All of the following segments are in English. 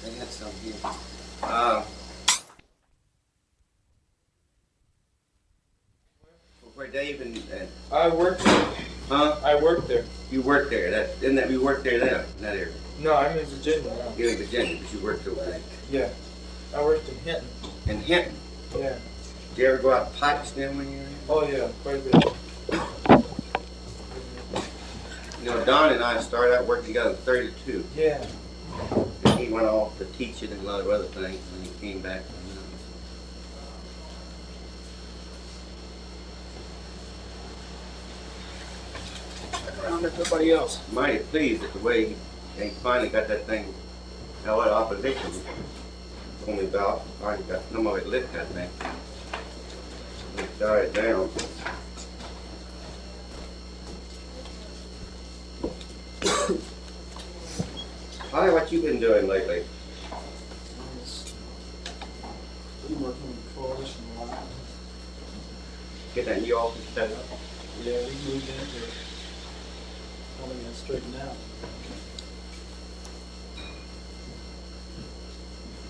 They had some here. Where Dave and I worked there. huh? I worked there. You worked there. Isn't that you worked there then? In that area. No, I'm in Virginia now. You're in Virginia, but you worked over there. Yeah. I worked in Hinton. In Hinton. Yeah. Did you ever go out to pipe stem when you were there? Oh yeah, quite a bit. You know, Don and I started out working together in 32. Yeah. And he went off to teaching and a lot of other things, and he came back. Around everybody else. Mighty pleased at the way he finally got that thing. Now what opposition told me about. Finally got some of it lit, I think. We started down. Hi, what you been doing lately? Been working with the coalition a lot. Get that new office set up? Yeah, we moved into it. Probably gonna straighten out.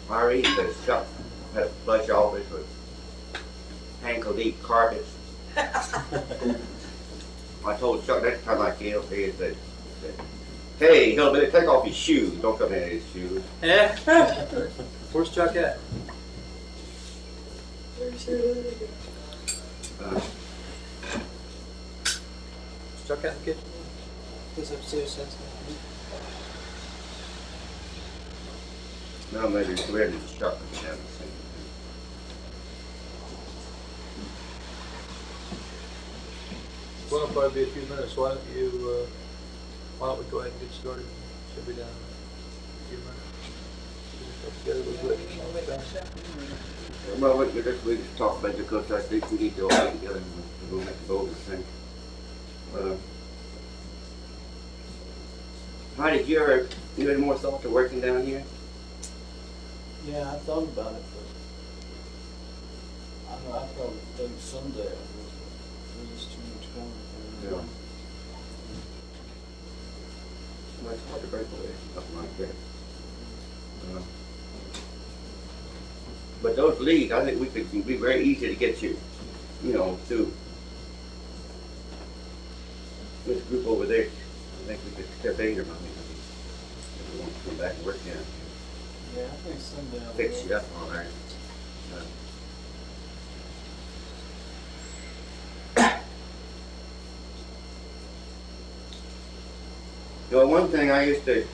I read that Chuck had a plush office with ankle-deep carpets. I told Chuck next time I came up here, he said, hey, hillbilly, take off your shoes. Don't come in his shoes. Yeah. Where's Chuck at? Chuck out in the kitchen? He's upstairs, that's No, maybe it's weird that Chuck was down the same. Well, it'll probably be a few minutes. Why don't we go ahead and get started? Should be done in a few minutes. Together a little bit. Well, we just talk about it because I think we need to all get together and we'll make the over thing. How did you ever give any more thought to working down here? Yeah, I thought about it, but I probably think someday I will. There's too much going on. Yeah. Well, it's hard to break away from something like that. But those leads, I think we could be very easy to get you, through this group over there. I think we could step in your money. If we want to come back and work down. Yeah, I think someday I will. Fix you up all right. One thing I used to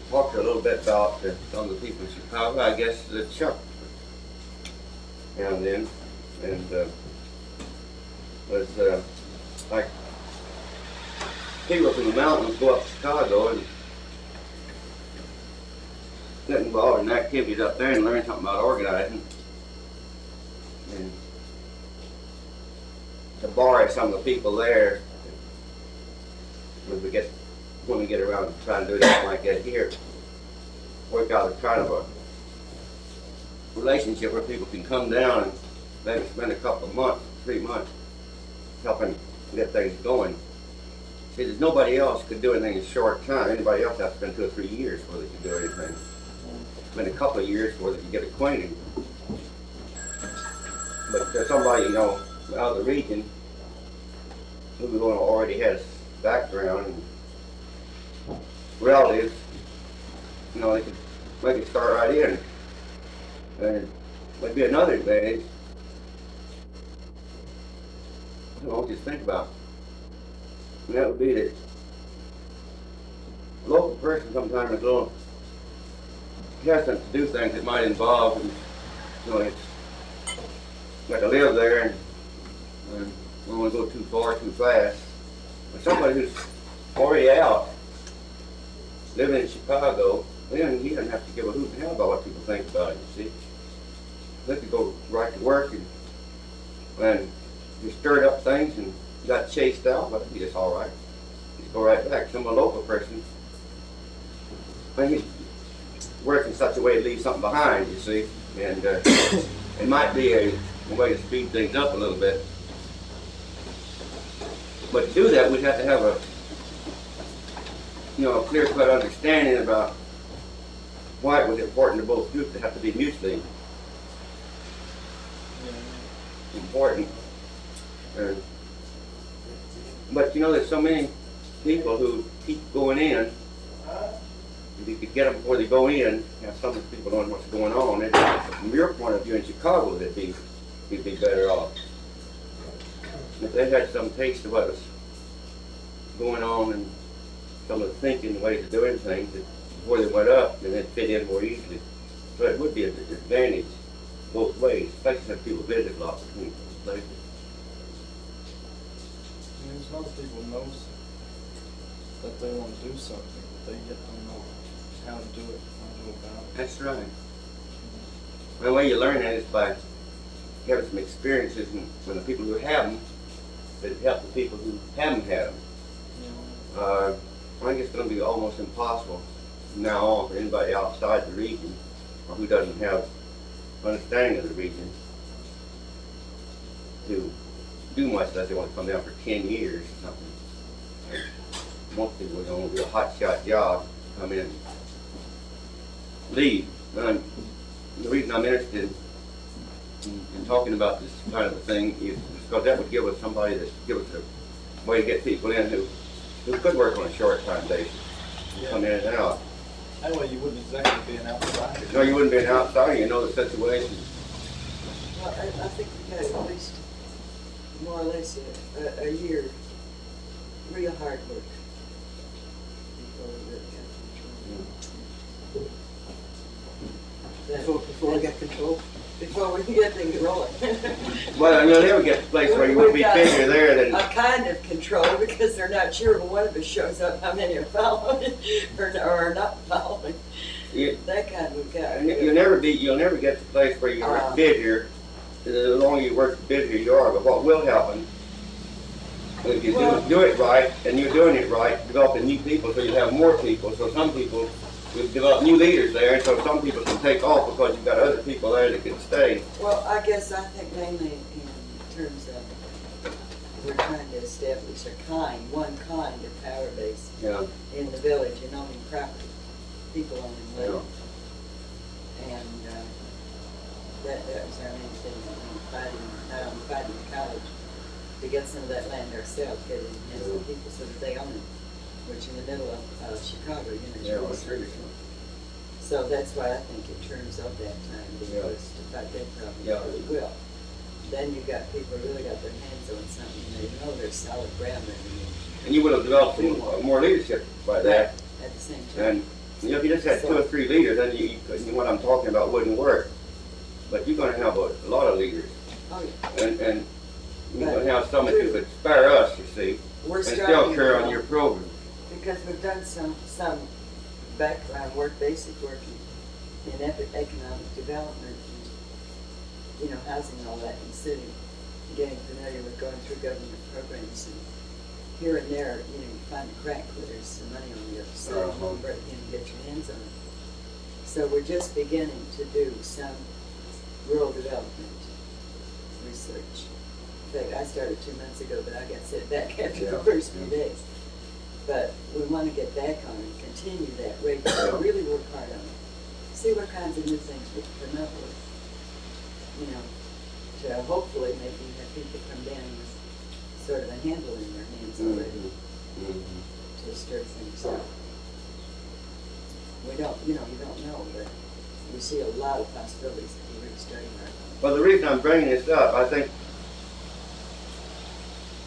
talk a little bit about some of the people in Chicago, I guess the Chuck down then, and was like people from the mountains go up to Chicago and get involved in activities up there and learn something about organizing. And to borrow some of the people there, when we get around to trying to do something like that here, work out a kind of a relationship where people can come down and maybe spend a couple of months, 3 months, helping get things going. See, there's nobody else could do anything in a short time. Anybody else has to spend 2 or 3 years before they can do anything. Spend a couple of years before they can get acquainted. But there's somebody, out of the region who already has background and relatives, they could start right in. And might be another advantage. Just think about. And that would be that a local person sometimes is a little hesitant to do things that might involve, it's got to live there and don't want to go too far, too fast. But somebody who's already out, living in Chicago, then he doesn't have to give a hoot and hell about what people think about it, you see. They could go right to work and you stirred up things and got chased out, but it'd be just all right. Just go right back. Some local person, when he works in such a way to leave something behind, you see, and it might be a way to speed things up a little bit. But to do that, we'd have to have a clear-cut understanding about why it was important to both groups to have to be mutually important. But there's so many people who keep going in. If you could get them before they go in, some of the people don't know what's going on. And from your point of view in Chicago, you'd be better off. If they had some taste of what was going on and some of the thinking, ways of doing things, before they went up, then they'd fit in more easily. So it would be an advantage both ways, especially if people visit a lot between places. There's most people knows that they want to do something, but they yet don't know how to do it, how to go about it. That's right. The way you learn that is by having some experiences with the people who have them that help the people who haven't had them. Yeah. I think it's going to be almost impossible from now on for anybody outside the region or who doesn't have understanding of the region to do much unless they want to come down for 10 years or something. And most people are going to do a hot shot job, come in, leave. And the reason I'm interested in talking about this kind of a thing is because that would give us somebody that give us a way to get people in who could work on a short time basis, come in and out. That way you wouldn't exactly be an outsider. No, you wouldn't be an outsider, you know the situation. Well, I think we got at least more or less a year, real hard work. Before we really got control. Before we get control. Before we can get things rolling. Well, you'll never get to a place where you won't be bigger there than. A kind of control because they're not sure when one of us shows up how many are following or are not following. That kind of guy. You'll never get to a place where you're busier. The longer you work, the busier you are. But what will happen, if you do it right, and you're doing it right, developing new people, so you have more people. So some people, you develop new leaders there, and so some people can take off because you've got other people there that can stay. Well, I guess I think mainly in terms of we're trying to establish one kind of power base in the village and owning property, people owning land. And that was our main thing, fighting the college to get some of that land ourselves, get it in the hands of the people so that they own it, which in the middle of Chicago, So that's why I think in terms of that time, because to fight that problem really well. Then you've got people who really got their hands on something, and they know there's solid ground underneath. And you would have developed more leadership by that. At the same time. And if you just had 2 or 3 leaders, then what I'm talking about wouldn't work. But you're going to have a lot of leaders. Oh, yeah. And you're going to have some that you could spare us, you see, and still carry on your program. Because we've done some background work, basic work in economic development, and, housing and all that in the city, getting familiar with going through government programs, and here and there, you find a crack where there's some money on the other side, and you break in and get your hands on it. So we're just beginning to do some rural development research. In fact, I started 2 months ago, but I got set back after the first few days. But we want to get back on and continue that rate, really work hard on it. See what kinds of new things we can come up with. To hopefully maybe have people come down with sort of a handle in their hands already to stir things up. You don't know, but we see a lot of possibilities if you really study right. Well, the reason I'm bringing this up, I think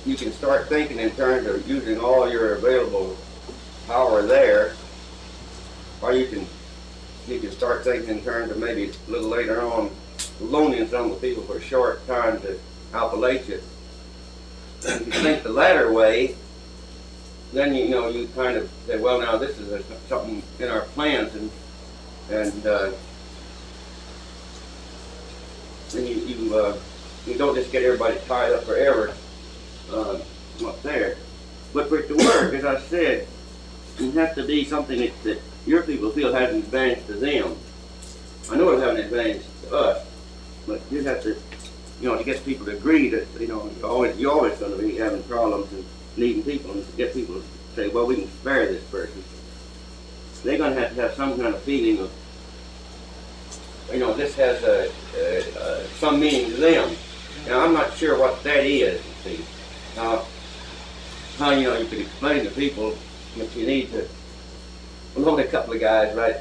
you can start thinking in terms of using all your available power there, or you can start thinking in terms of maybe a little later on loaning some of the people for a short time to Appalachia. And if you think the latter way, then you kind of say, well, now this is something in our plans, and you don't just get everybody tied up forever up there. But for it to work, as I said, it has to be something that your people feel has an advantage to them. I know it'll have an advantage to us, but you have to, to get people to agree that, you're always going to be having problems and needing people, and to get people to say, well, we can spare this person. they're gonna have to have some kind of feeling of, this has some meaning to them. Now, I'm not sure what that is, you see. How, you can explain to people if you need to, only a couple of guys, right,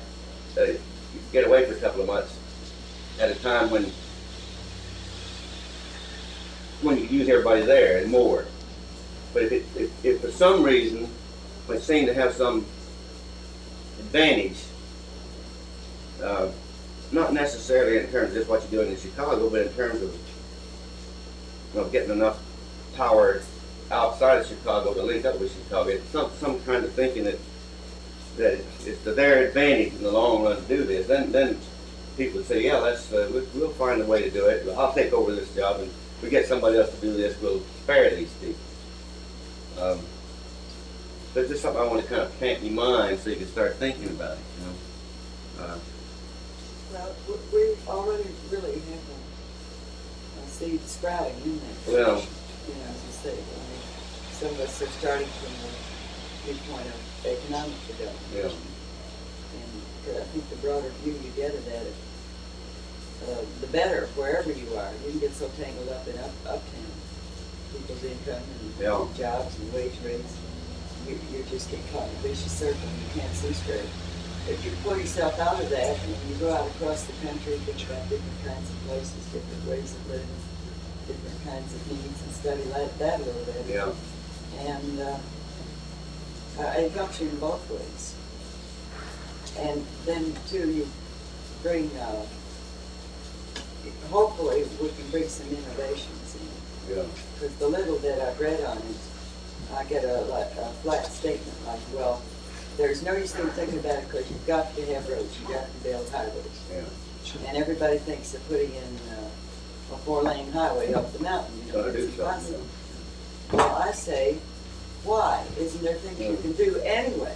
get away for a couple of months at a time when you could use everybody there and more. But if for some reason it seemed to have some advantage, not necessarily in terms of just what you're doing in Chicago, but in terms of getting enough power outside of Chicago to link up with Chicago. It's some kind of thinking that it's to their advantage in the long run to do this. Then people would say, yeah, we'll find a way to do it. I'll take over this job, and if we get somebody else to do this, we'll spare these people. So it's just something I want to kind of plant in your mind so you can start thinking about it. Well, we already really have a seed sprouting in that. Well, as you say, some of us are starting from the viewpoint of economic development. Yeah. And I think the broader view you get of that, the better, wherever you are. You can get so tangled up in uptown, people's income and jobs and wage rates. You just get caught in a vicious circle and you can't see straight. If you pull yourself out of that and you go out across the country, think about different kinds of places, different ways of living, different kinds of needs, and study that a little bit. Yeah. And it helps you in both ways. And then too, you bring, hopefully we can bring some innovations in. Yeah. Because the little that I've read on it, I get a flat statement like, well, there's no use in thinking about it because you've got to have roads, you've got to build highways. Yeah. And everybody thinks of putting in a 4-lane highway up the mountain. Gotta do It's something. impossible. Well, I say, why? Isn't there things you can do anyway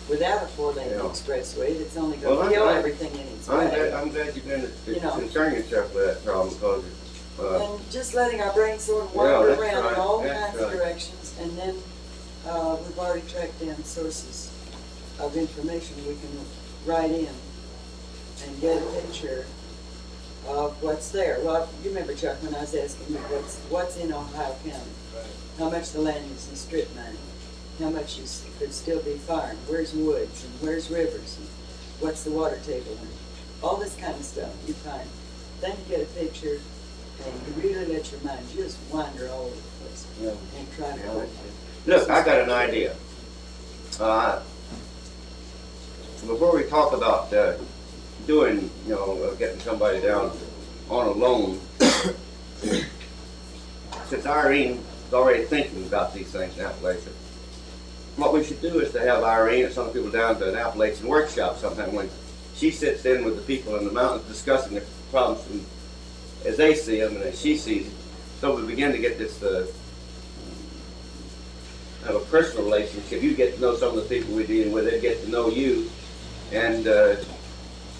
without a 4-lane expressway that's only going to kill everything in its way? I'm glad you've been concerned yourself with that problem because and just letting our brains sort of wander that's around right, in all that's kinds of right. directions, and then we've already tracked down sources of information we can write in and get a picture of what's there. Well, you remember, Chuck, when I was asking you what's in Ohio County, how much the land is in strip mining, how much could still be farmed, where's woods and where's rivers, and what's the water table, and all this kind of stuff you find. Then you get a picture, and you really let your mind just wander all over the place and try to hold it. Look, I got an idea. Before we talk about doing, getting somebody down on a loan, since Irene is already thinking about these things in Appalachia, what we should do is to have Irene and some people down to an Appalachian workshop sometime when she sits in with the people in the mountains discussing the problems as they see them and as she sees it. So we begin to get this have a personal relationship. You get to know some of the people we're dealing with, they get to know you. And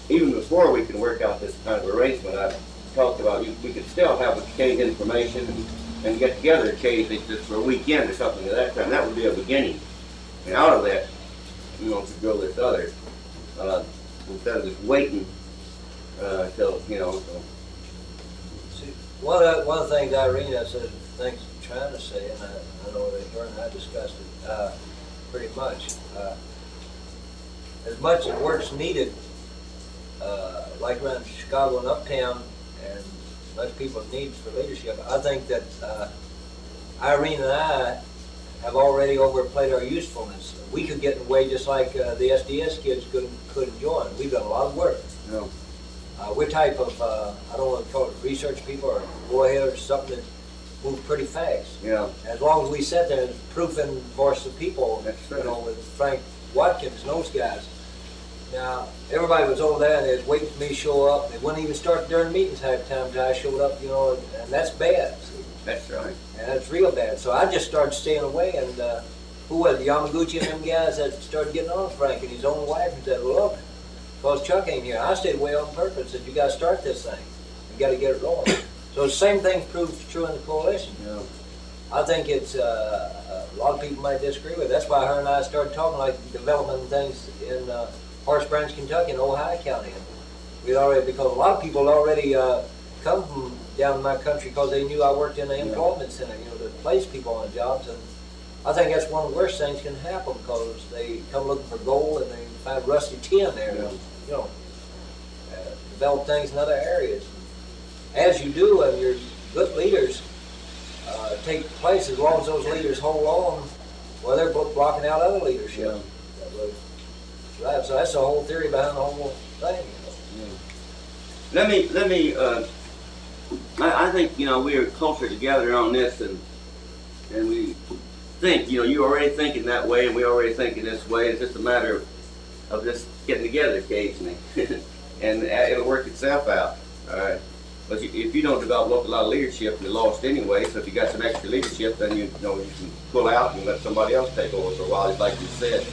even before we can work out this kind of arrangement I've talked about, we could still have exchange information and get together occasionally just for a weekend or something of that kind. That would be a beginning. And out of that, to grow this other, instead of just waiting till, See, one of the things Irene said, things I'm trying to say, and I know that her and I discussed it pretty much. As much as work's needed, like around Chicago and uptown, and much people need for leadership, I think that Irene and I have already overplayed our usefulness. We could get in the way just like the SDS kids couldn't join. We've done a lot of work. Yeah. We're type of, I don't want to call it research people or go ahead or something that move pretty fast. Yeah. As long as we sit there and proofing voice of people, That's right. with Frank Watkins and those guys. Now, everybody was over there and they was waiting for me to show up. They wouldn't even start during meetings half the time until I showed up, and that's bad. That's right. And that's real bad. So I just started staying away, and who was it? Yamaguchi and them guys that started getting on Frank and his own wife and said, look, because Chuck ain't here. I stayed away on purpose. Said, you got to start this thing. You got to get it rolling. So the same thing proves true in the coalition. Yeah. I think it's a lot of people might disagree with. That's why her and I started talking like development things in Horace Branch, Kentucky, and Ohio County. And we already, because a lot of people already come from down in my country because they knew I worked in the employment center, you know, to place people on jobs. And I think that's one of the worst things can happen because they come looking for gold and they find rusty tin there. Yeah. You know, develop things in other areas. As you do, and your good leaders take place, as long as those leaders hold on, well, they're blocking out other leadership. Yeah. That was, right. So that's the whole theory behind the whole thing. Let me. I think, you know, we are closer together on this, and we think, you know, you're already thinking that way, and we already thinking this way. It's just a matter of just getting together occasionally, and it'll work itself out. All right. But if you don't develop a lot of leadership, you're lost anyway. So if you got some extra leadership, then you know you can pull out and let somebody else take over for a while, like you said.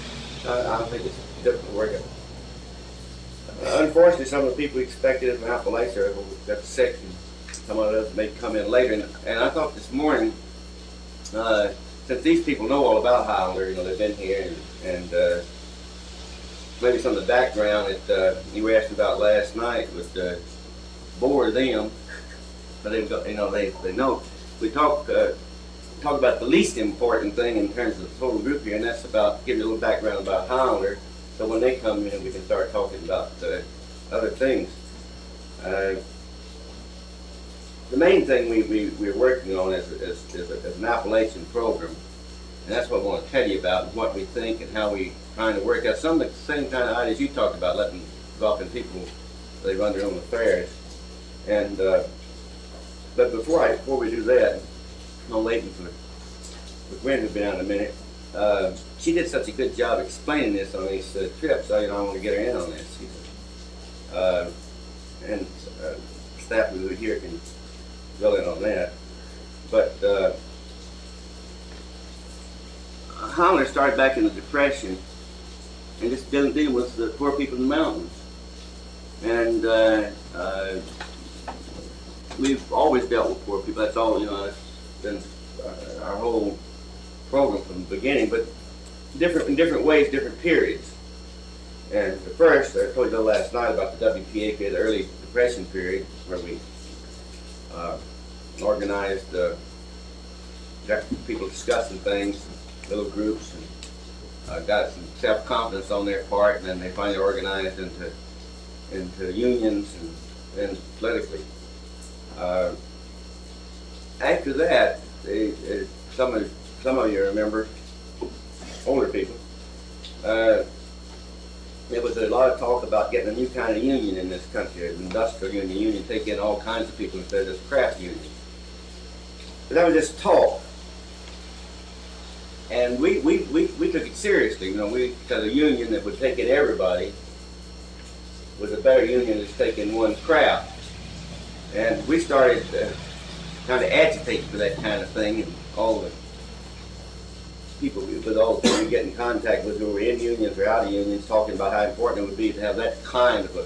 I think it's different work. Unfortunately, some of the people expected it from Appalachia got sick, and some of us may come in later. And I thought this morning, since these people know all about Highlander, you know, they've been here, and maybe some of the background that you were asking about last night would bore them, but they've got, you know, they know. We talk about the least important thing in terms of the total group here, and that's about giving a little background about Highlander. So when they come in, we can start talking about other things. The main thing we're working on is an Appalachian program, and that's what I want to tell you about, and what we think and how we trying to work out some of the same kind of ideas you talked about, letting developing people they run their own affairs. And but before we do that, I'm waiting for Gwen to be on in a minute. She did such a good job explaining this on these trips, so you know I want to get her in on this. And staff who are here can drill in on that. But Highlander started back in the Depression and just dealing with the poor people in the mountains. And we've always dealt with poor people. That's all, you know, it's been our whole program from the beginning, but in different ways, different periods. And the first, I told you last night about the WPA, the early Depression period, where we organized, got people discussing things, little groups, and got some self-confidence on their part, and then they finally organized into unions and then politically. After that, some of you remember, older people, there was a lot of talk about getting a new kind of union in this country, an industrial union, take in all kinds of people instead of this craft union. But that was just talk. And we took it seriously, you know, because a union that would take in everybody was a better union than taking one craft. And we started kind of agitating for that kind of thing, and all the people we get in contact with who were in unions or out of unions, talking about how important it would be to have that kind of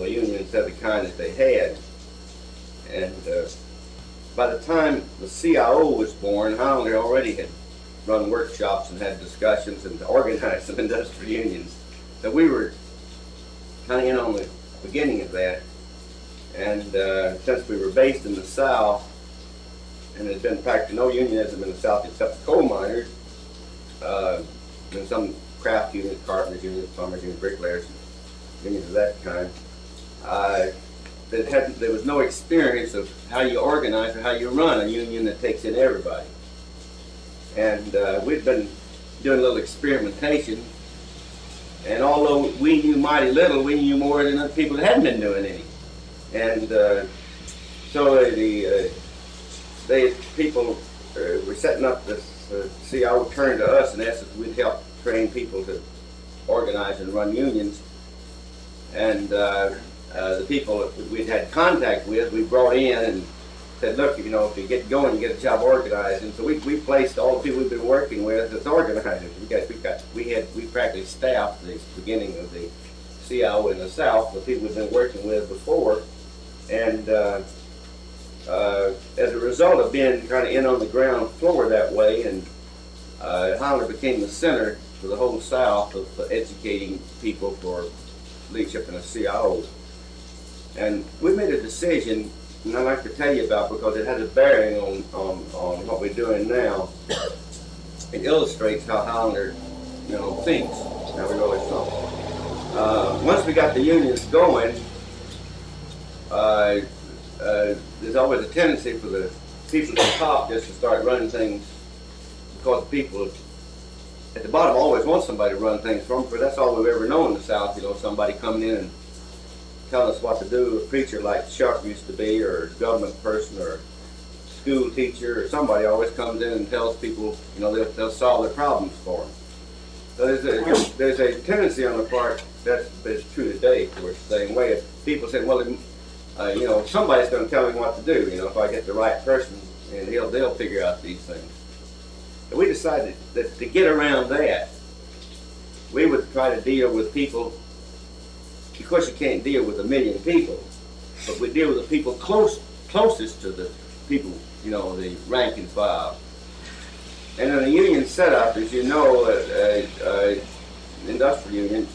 a union instead of the kind that they had. And by the time the CIO was born, Highlander already had run workshops and had discussions and organized some industrial unions. So we were kind of in on the beginning of that. And since we were based in the South, and there's been practically no unionism in the South except the coal miners, and some craft unions, carpenters unions, plumbers unions, bricklayers, unions of that kind, there was no experience of how you organize or how you run a union that takes in everybody. And we'd been doing a little experimentation, and although we knew mighty little, we knew more than other people that hadn't been doing any. And so the people were setting up this CIO turned to us and asked if we'd help train people to organize and run unions. And the people that we'd had contact with, we brought in and said, look, you know, if you get going, you get a job organized. And so we placed all the people we've been working with as organizers. We practically staffed the beginning of the CIO in the South, the people we've been working with before. And as a result of being kind of in on the ground floor that way and Highlander became the center for the whole South of educating people for leadership in a CIO. And we made a decision, and I'd like to tell you about because it has a bearing on what we're doing now. It illustrates how Highlander, thinks, how we really think. Once we got the unions going, there's always a tendency for the people at the top just to start running things because the people at the bottom always want somebody to run things from, but that's all we've ever known in the South, somebody coming in and telling us what to do, a preacher like Sharp used to be, or a government person, or a school teacher, or somebody always comes in and tells people, they'll solve their problems for them. So there's a tendency on the part that's true today towards the same way. If people say, well, somebody's going to tell me what to do, if I get the right person, and they'll figure out these things. And we decided that to get around that, we would try to deal with people. Of course, you can't deal with 1 million people, but we deal with the people closest to the people, the rank and file. And in a union setup, as you know, industrial union,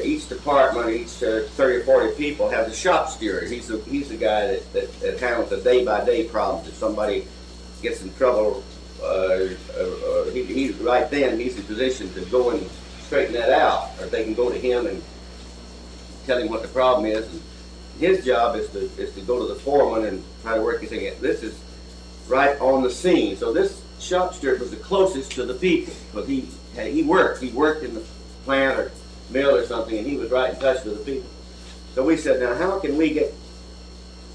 each department, each 30 or 40 people have the shop steward. He's the guy that handles the day-by-day problems. If somebody gets in trouble, he's right then, he's in position to go and straighten that out, or they can go to him and tell him what the problem is. And his job is to go to the foreman and try to work his thing out. This is right on the scene. So this shop steward was the closest to the people because he worked in the plant or mill or something, and he was right in touch with the people. So we said, now how can we get,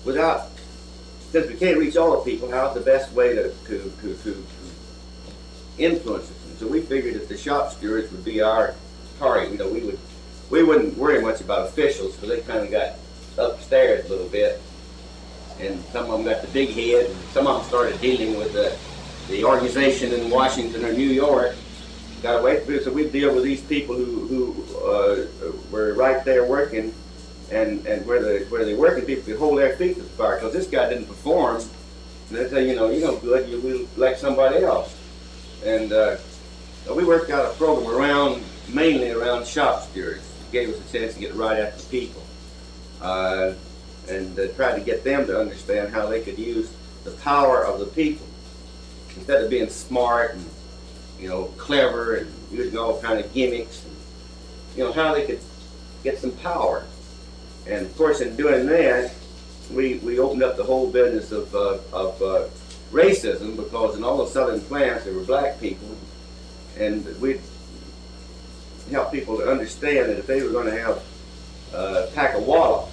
since we can't reach all the people, how's the best way to influence them? So we figured that the shop stewards would be our target. We wouldn't worry much about officials because they kind of got upstairs a little bit, and some of them got the big head, and some of them started dealing with the organization in Washington or New York. Got away from it, so we deal with these people who were right there working, and where the working people could hold their feet to the fire. Because this guy didn't perform, and they say, you're no good, you like somebody else. And we worked out a program mainly around shop stewards. It gave us a chance to get right at the people, and tried to get them to understand how they could use the power of the people instead of being smart and clever and using all kind of gimmicks, and, how they could get some power. And of course, in doing that, we opened up the whole business of racism, because in all the southern plants there were black people, and we helped people to understand that if they were going to have a pack of wallop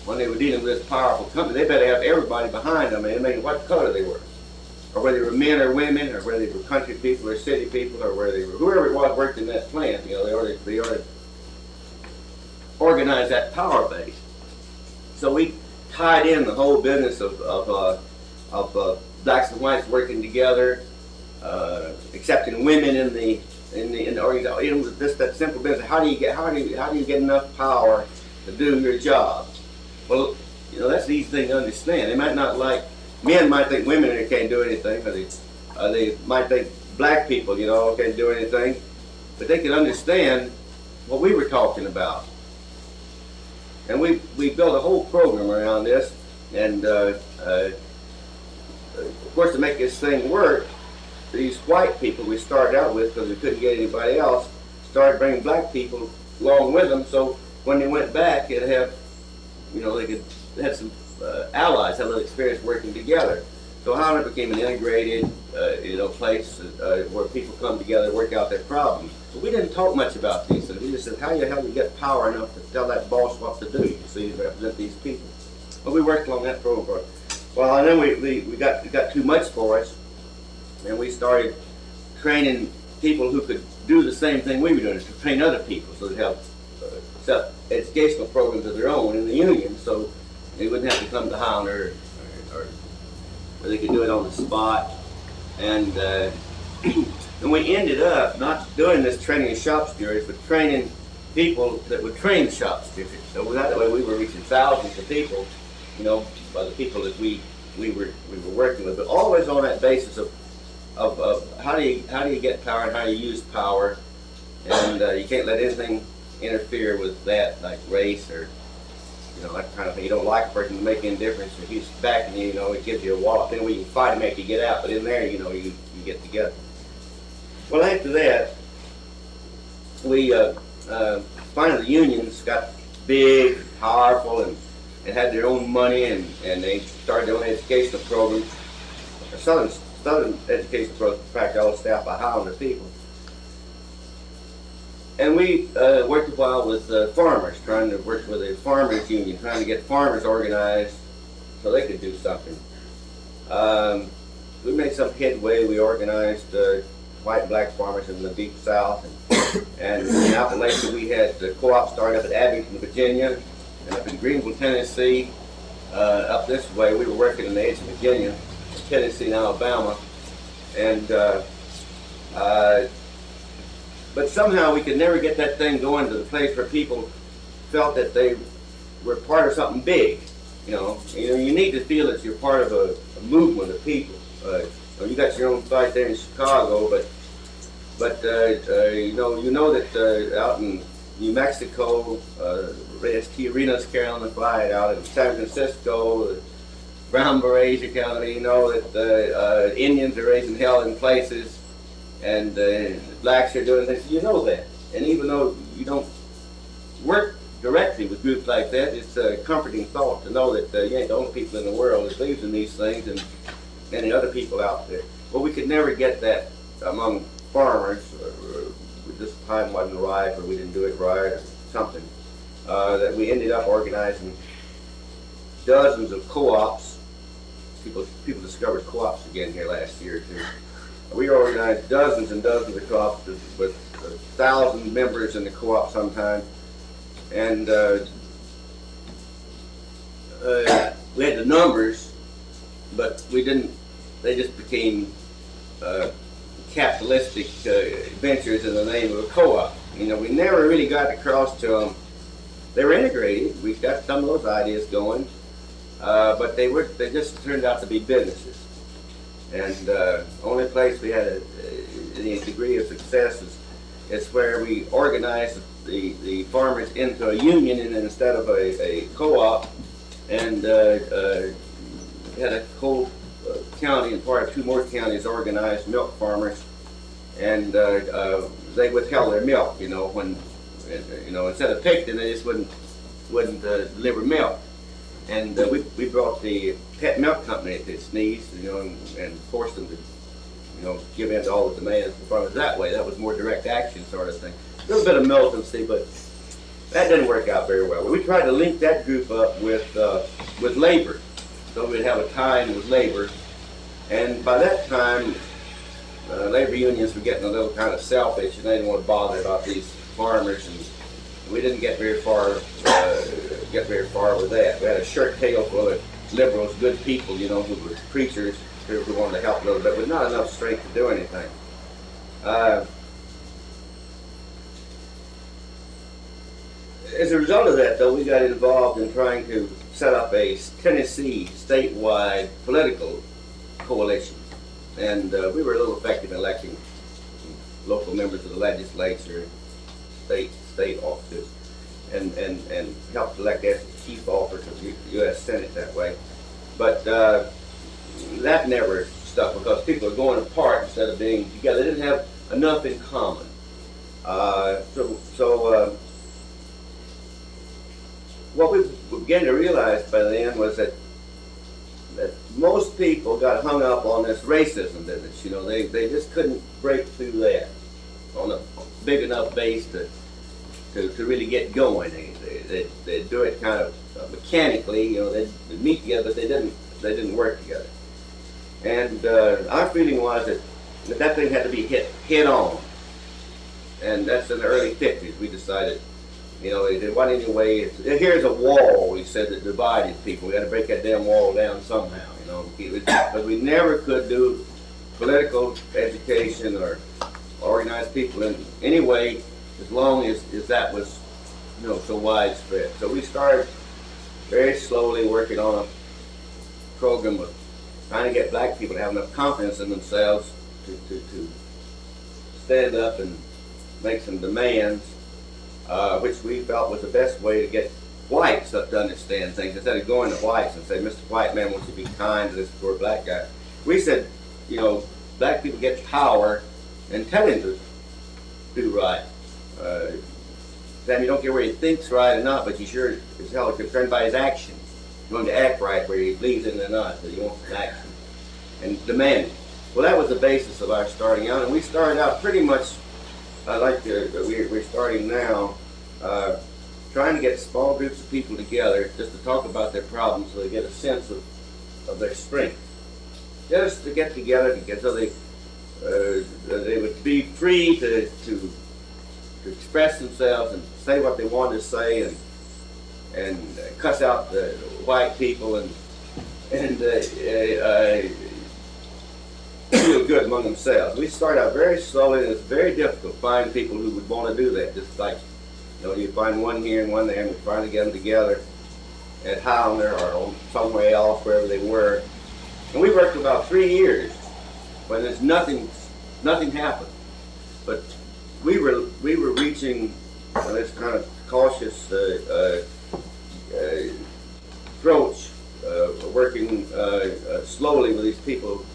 when they were dealing with this powerful company, they better have everybody behind them, and no matter what color they were, or whether they were men or women, or whether they were country people or city people, or whether they were whoever it was worked in that plant. They ought to organize that power base. So we tied in the whole business of blacks and whites working together, accepting women in the organization. Just that simple business. How do you get enough power to do your job? Well, that's the easy thing to understand. They might not like. Men might think women can't do anything, or they might think black people, can't do anything, but they can understand what we were talking about. And we built a whole program around this, and of course, to make this thing work, these white people we started out with, because we couldn't get anybody else, started bringing black people along with them. So when they went back, they'd have, they had some allies, had a little experience working together. So Highlander became an integrated, place where people come together, work out their problems. But we didn't talk much about these things. We just said, how the hell do you get power enough to tell that boss what to do? You see, to represent these people. But we worked along that program. Well, and then we got too much for us, and we started training people who could do the same thing we were doing, to train other people, so they'd have educational programs of their own in the union, so they wouldn't have to come to Highlander, or they could do it on the spot. And and we ended up not doing this training of shop stewards, but training people that would train shop stewards. So that way we were reaching thousands of people, by the people that we were working with, but always on that basis of of how do you get power and how you use power, and you can't let anything interfere with that, like race or that kind of thing. You don't like a person to make any difference. If he's backing you, it gives you a wallop. Then we can fight and make you get out, but in there, you get together. Well, after that, we finally the unions got big, powerful, and had their own money, and they started their own educational programs. Southern educational programs, in fact, all staffed by Highlander people. And we worked a while with farmers, trying to work with a farmers union, trying to get farmers organized so they could do something. We made some headway. We organized white and black farmers in the deep south, and in Appalachia we had the co-op started up at Abington, Virginia, and up in Greenville, Tennessee. Up this way, we were working in the edge of Virginia, Tennessee, and Alabama, and but somehow we could never get that thing going to the place where people felt that they were part of something big. You need to feel that you're part of a movement of people. You got your own fight there in Chicago, but you know that out in New Mexico, Reno's carrying the fight. Out in San Francisco, the Brown Berets are carrying. That Indians are raising hell in places, and blacks are doing things. You know that, and even though you don't work directly with groups like that, it's a comforting thought to know that you ain't the only people in the world that believes in these things, and many other people out there. Well, we could never get that among farmers. This time wasn't right, or we didn't do it right, or something. That we ended up organizing dozens of co-ops. People discovered co-ops again here last year too. We organized dozens and dozens of co-ops with 1,000 members in the co-op sometime, and we had the numbers, but we didn't. They just became capitalistic ventures in the name of a co-op. We never really got across to them. They were integrated. We got some of those ideas going, but they just turned out to be businesses. And only place we had any degree of success is where we organized the farmers into a union and instead of a co-op, and had a whole county and part of 2 more counties organized milk farmers, and they withheld their milk. When instead of Picton, they just wouldn't deliver milk. And we brought the pet milk company to its knees, and forced them to, give in to all the demands of the farmers that way. That was more direct action sort of thing. A little bit of militancy, but that didn't work out very well. We tried to link that group up with labor, so we'd have a tie-in with labor. And by that time, labor unions were getting a little kind of selfish, and they didn't want to bother about these farmers, and we didn't get very far with that. We had a shirt tail full of liberals, good people, who were preachers, who wanted to help a little bit, but not enough strength to do anything. As a result of that, though, we got involved in trying to set up a Tennessee statewide political coalition, and we were a little effective in electing local members of the legislature, state offices, and helped elect as chief officers of the U.S. Senate that way. But that never stuck because people are going apart instead of being together. They didn't have enough in common. What we began to realize by then was that most people got hung up on this racism business. They just couldn't break through that on a big enough base to really get going. They'd do it kind of mechanically. They'd meet together, but they didn't work together. And our feeling was that thing had to be hit head on. And that's in the early 50s. We decided, there wasn't any way. Here's a wall, we said, that divided people. We had to break that damn wall down somehow, But we never could do political education or organize people in any way as long as that was, so widespread. So we started very slowly working on a program of trying to get black people to have enough confidence in themselves to stand up and make some demands, which we felt was the best way to get whites up to understand things. Instead of going to whites and say, Mr. White Man, won't you be kind to this poor black guy? We said, you know, black people get power and tell him to do right. Sam, you don't care whether he thinks right or not, but you sure as hell are concerned by his actions. You want him to act right whether he believes in it or not, so you want some action and demand it. Well, that was the basis of our starting out, and we started out pretty much like we're starting now, trying to get small groups of people together just to talk about their problems so they get a sense of their strength. Just to get together so they would be free to express themselves and say what they wanted to say and cuss out the white people and feel good among themselves. We started out very slowly, and it's very difficult to find people who would want to do that. Just like, you know, you find one here and one there, and we finally get them together at Highlander or somewhere else, wherever they were. And we worked for about 3 years when there's nothing happened. But we were reaching this kind of cautious approach, working slowly with these people.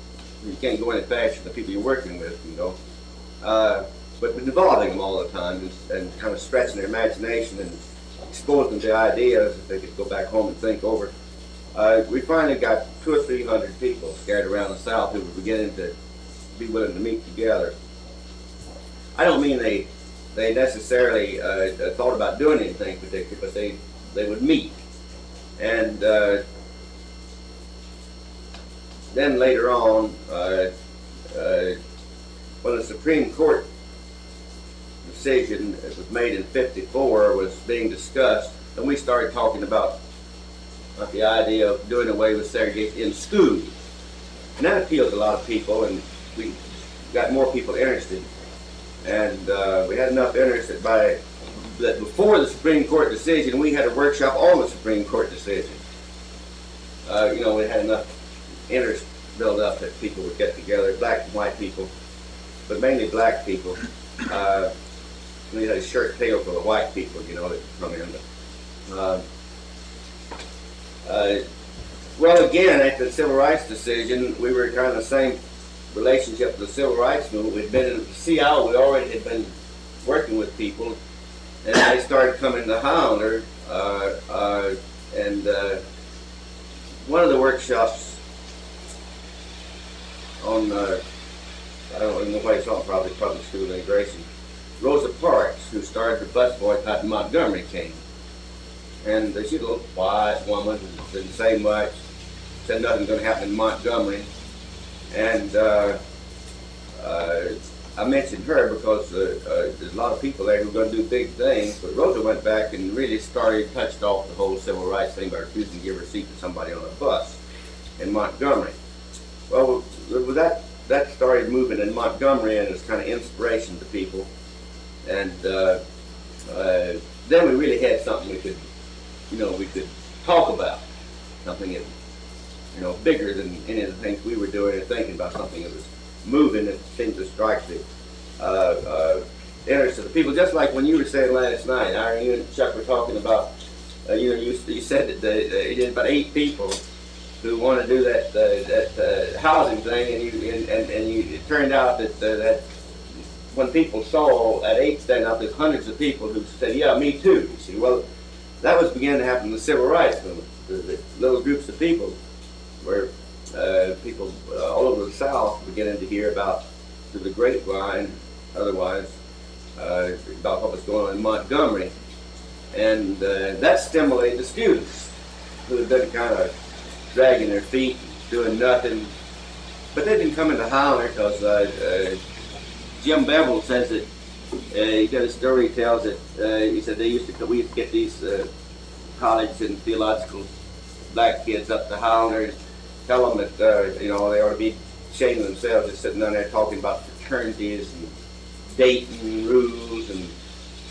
You can't go any faster than the people you're working with, you know. But involving them all the time and kind of stretching their imagination and exposing them to ideas that they could go back home and think over. We finally got 200 or 300 people scattered around the South who were beginning to be willing to meet together. I don't mean they necessarily thought about doing anything particular, but they would meet. And then later on, when the Supreme Court decision that was made in '54 was being discussed, and we started talking about the idea of doing away with segregation in schools. And that appealed to a lot of people, and we got more people interested. And we had enough interest that before the Supreme Court decision, we had a workshop on the Supreme Court decision. You know, we had enough interest built up that people would get together, black and white people, but mainly black people. We had a shirt tail for the white people, you know, that come in. Well, again, after the Civil Rights decision, we were kind of the same relationship with the Civil Rights Movement. We'd been in Seattle, we already had been working with people, and they started coming to Highlander, and one of the workshops on, I don't know what it's on, probably public school integration, Rosa Parks, who started the bus boycott in Montgomery, came. And she's a little quiet woman, didn't say much, said nothing's going to happen in Montgomery. And I mentioned her because there's a lot of people there who are going to do big things, but Rosa went back and really touched off the whole civil rights thing by refusing to give her seat to somebody on a bus in Montgomery. Well, that started moving in Montgomery, and it's kind of inspiration to people. And then we really had something we could talk about, something that, you know, bigger than any of the things we were doing, and thinking about something that was moving that seemed to strike the interest of the people. Just like when you were saying last night, you and Chuck were talking about, you said that you had about 8 people who want to do that housing thing, and it turned out that when people saw at 8 standing up, there's hundreds of people who said, "Yeah, me too." You see, well, that was beginning to happen in the civil rights movement. The little groups of people where people all over the South beginning to hear about, through the grapevine, otherwise, about what was going on in Montgomery. And that stimulated the students who had been kind of dragging their feet, doing nothing. But they didn't come into Highlander because Jim Bevel says that, he got a story, he tells that, he said we used to get these college and theological black kids up to Highlander and tell them that, they ought to be ashamed of themselves, just sitting down there talking about fraternities and dating rules and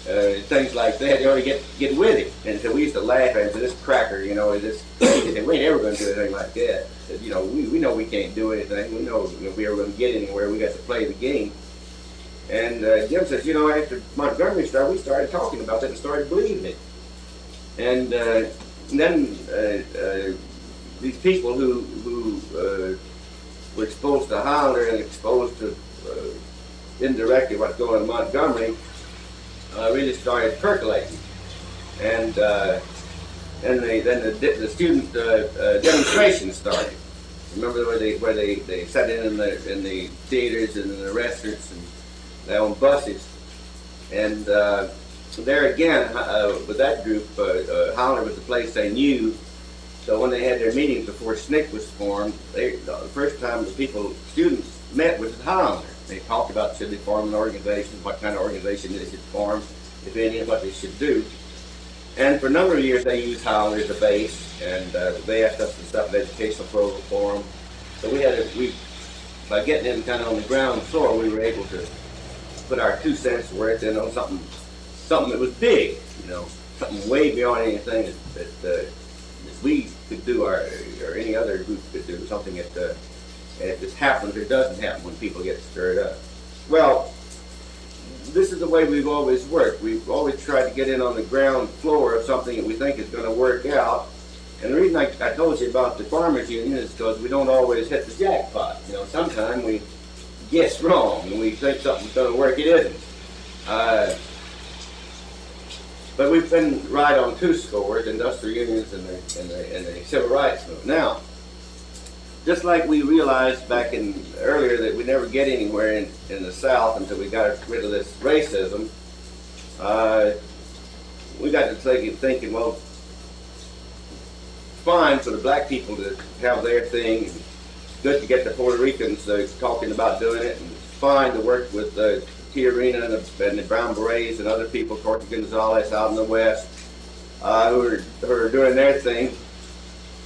things like that. They ought to get with it. And so we used to laugh at this cracker, you know, this. We ain't ever going to do anything like that. You know, we know we can't do anything. We know if we ever going to get anywhere, we got to play the game. And Jim says, you know, after Montgomery started, we started talking about that and started believing it. And then these people who were exposed to Highlander and exposed to indirectly what's going on in Montgomery really started percolating. And then the student demonstrations started. Remember where they sat in the theaters and in the restaurants and they owned buses. And there again, with that group, Highlander was the place they knew. So when they had their meetings before SNCC was formed, the first time the students met was at Highlander. They talked about should they form an organization, what kind of organization they should form, if any, and what they should do. And for a number of years, they used Highlander as a base, and they asked us to set up an educational program for them. So by getting in kind of on the ground floor, we were able to put our 2 cents worth in on something that was big, you know, something way beyond anything that we could do or any other group could do, something that just happens or doesn't happen when people get stirred up. Well, this is the way we've always worked. We've always tried to get in on the ground floor of something that we think is going to work out. And the reason I told you about the farmers union is because we don't always hit the jackpot. You know, sometimes we guess wrong and we think something's going to work. It isn't. But we've been right on 2 scores, industrial unions and the civil rights movement. Now, just like we realized back earlier that we never get anywhere in the South until we got rid of this racism, we got to thinking, well, fine for the black people to have their thing, and good to get the Puerto Ricans talking about doing it, and fine to work with T. Arena and the Brown Berets and other people, Corky Gonzalez out in the West, who are doing their thing.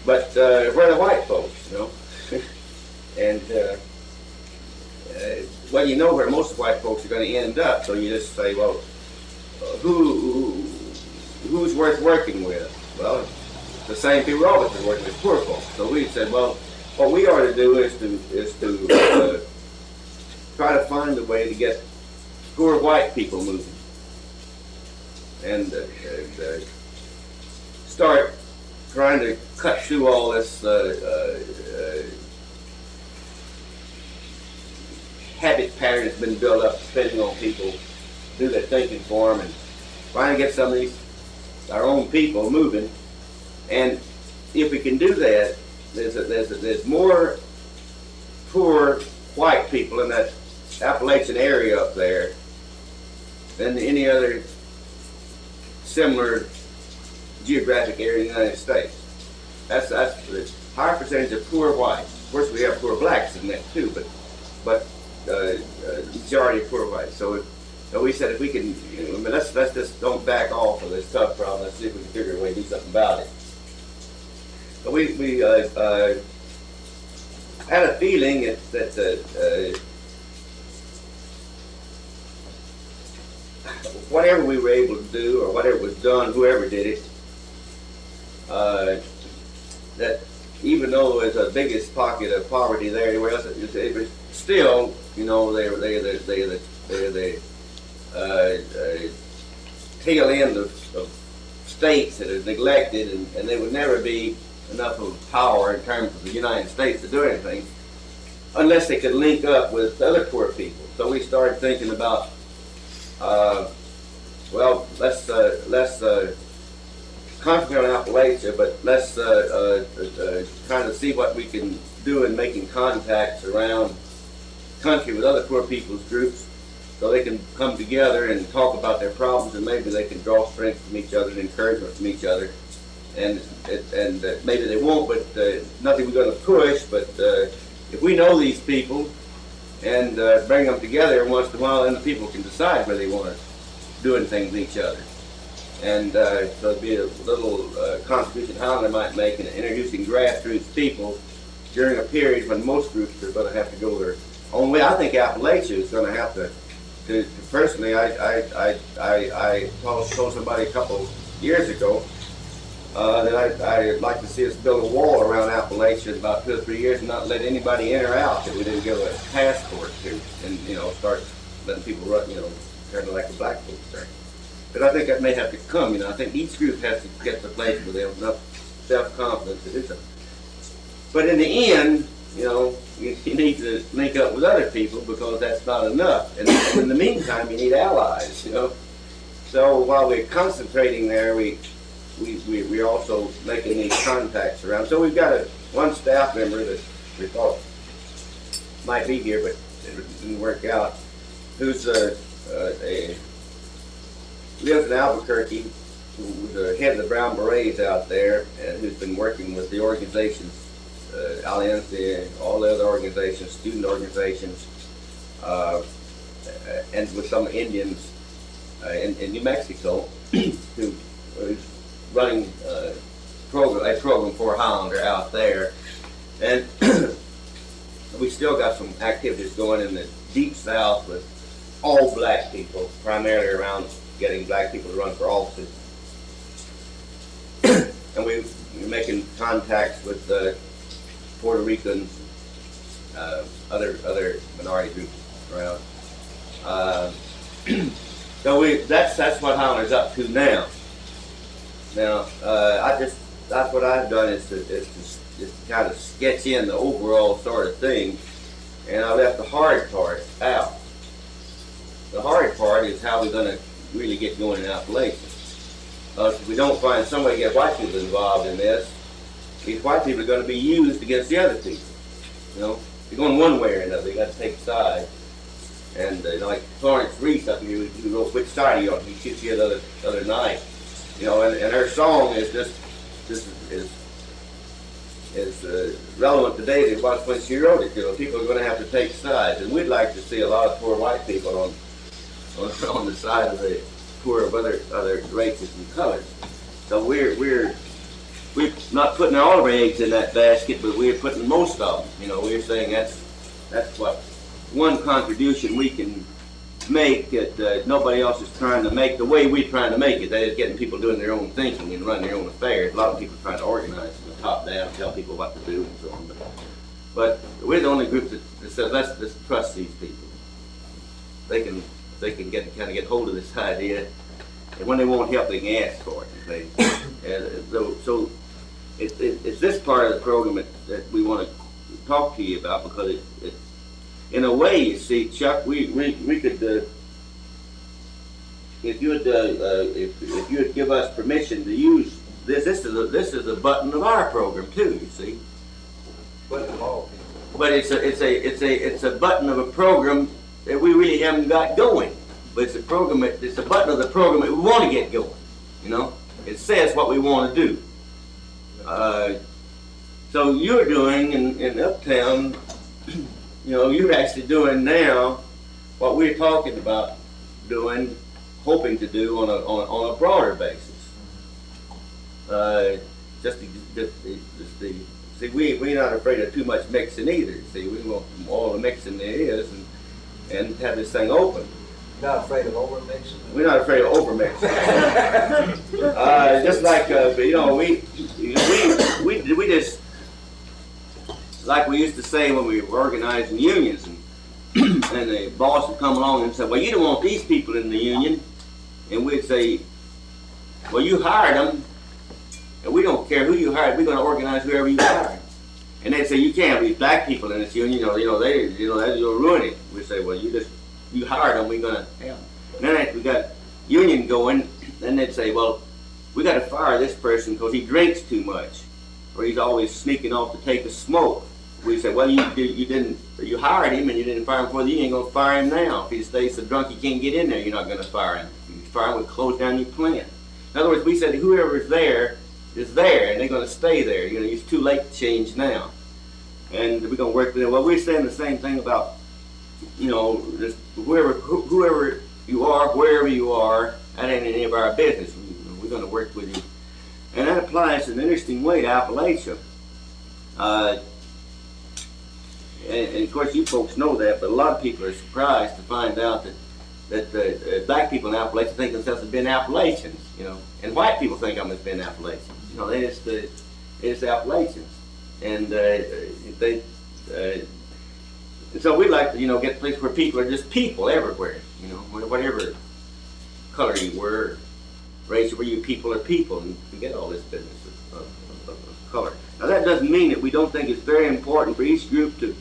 But we're the white folks, you know. And well, you know where most white folks are going to end up, so you just say, well, who's worth working with? Well, the same people we're always been working with, poor folks. So we said, well, what we ought to do is to try to find a way to get poor white people moving, and start trying to cut through all this habit pattern that's been built up, depending on people, do their thinking for them, and trying to get some of our own people moving. And if we can do that, there's more poor white people in that Appalachian area up there than any other similar geographic area in the United States. That's the higher percentage of poor whites. Of course, we have poor blacks in that too, but the majority of poor whites. So we said if we can, you know, let's just don't back off of this tough problem. Let's see if we can figure a way to do something about it. But we had a feeling that whatever we were able to do, or whatever was done, whoever did it, that even though there's the biggest pocket of poverty there anywhere else, it was still, you know, they're the tail end of states that are neglected, and they would never be enough of power in terms of the United States to do anything unless they could link up with other poor people. So we started thinking about, well, let's concentrate on Appalachia, but let's kind of see what we can do in making contacts around the country with other poor people's groups, so they can come together and talk about their problems, and maybe they can draw strength from each other and encouragement from each other. And maybe they won't, but nothing we're going to push. But if we know these people and bring them together once in a while, then the people can decide whether they want to do anything with each other. And so it'd be a little contribution Highlander might make in introducing grassroots people during a period when most groups are going to have to go their own way. I think Appalachia is going to have to personally, I told somebody a couple years ago that I'd like to see us build a wall around Appalachia in about 2 or 3 years and not let anybody in or out that we didn't give a passport to, and start letting people run, kind of like the black folks there. But I think that may have to come. I think each group has to get to the place where they have enough self-confidence to do something. But in the end, you need to link up with other people because that's not enough. And in the meantime, you need allies. So while we're concentrating there, we're also making these contacts around. So we've got one staff member that we thought might be here, but it didn't work out. Who's lives in Albuquerque, who was the head of the Brown Berets out there, and who's been working with the organizations, Alianza, all the other organizations, student organizations, and with some Indians in New Mexico, who is running a program for Highlander out there. And we still got some activities going in the deep south with all black people, primarily around getting black people to run for offices. And we're making contacts with Puerto Ricans, other minority groups around. So that's what Highlander's up to now. Now, that's what I've done is to kind of sketch in the overall sort of thing, and I left the hard part out. The hard part is how we're going to really get going in Appalachia. If we don't find some way to get white people involved in this, these white people are going to be used against the other people. They're going one way or another. They got to take sides. And like Florence Reese up here, who wrote "Which Side Are You On?" She here the other night. And her song is is relevant today as it was when she wrote it. People are going to have to take sides, and we'd like to see a lot of poor white people on the side of the poor of other races and colors. So we're not putting all of our eggs in that basket, but we're putting most of them. We're saying that's what one contribution we can make that nobody else is trying to make the way we're trying to make it. That is getting people doing their own thinking and running their own affairs. A lot of people are trying to organize from the top down, tell people what to do and so on. But we're the only group that says let's trust these people. They can get hold of this idea, and when they won't help, they can ask for it. So it's this part of the program that we want to talk to you about, because it in a way, you see, Chuck, we could if you would give us permission to use this. This is a button of our program too. You see, but it's a button of a program that we really haven't got going. But it's a program. It's a button of the program that we want to get going. It says what we want to do. So you're doing in Uptown. You're actually doing now what we're talking about doing, hoping to do on a broader basis. See, we're not afraid of too much mixing either. See, we want all the mixing there is, and have this thing open. You're not afraid of overmixing? We're not afraid of overmixing. Just like we just. Like we used to say when we were organizing unions, and the boss would come along and say, "Well, you don't want these people in the union," and we'd say, "Well, you hired them, and we don't care who you hired. We're going to organize whoever you hired." And they'd say, "You can't have these black people in this union. You'll ruin it." We say, "Well, you hired them. We're going to have them." And then after we got union going, then they'd say, "Well, we got to fire this person because he drinks too much, or he's always sneaking off to take a smoke." We say, "Well, you hired him and you didn't fire him before. You ain't gonna fire him now. If he stays so drunk he can't get in there, you're not gonna fire him. If you fire him, we'll close down your plant." In other words, we said whoever's there is there, and they're gonna stay there. It's too late to change now, and we're gonna work with them. Well, we're saying the same thing about just whoever you are, wherever you are. That ain't any of our business. We're gonna work with you, and that applies in an interesting way to Appalachia. And of course, you folks know that, but a lot of people are surprised to find out that that black people in Appalachia think themselves as being Appalachians, you know, and white people think I'm as being Appalachians. You know, they just Appalachians, and so we like to, you know, get a place where people are just people everywhere, you know, whatever color you were, race where you people are people, and forget all this business of color. Now that doesn't mean that we don't think it's very important for each group to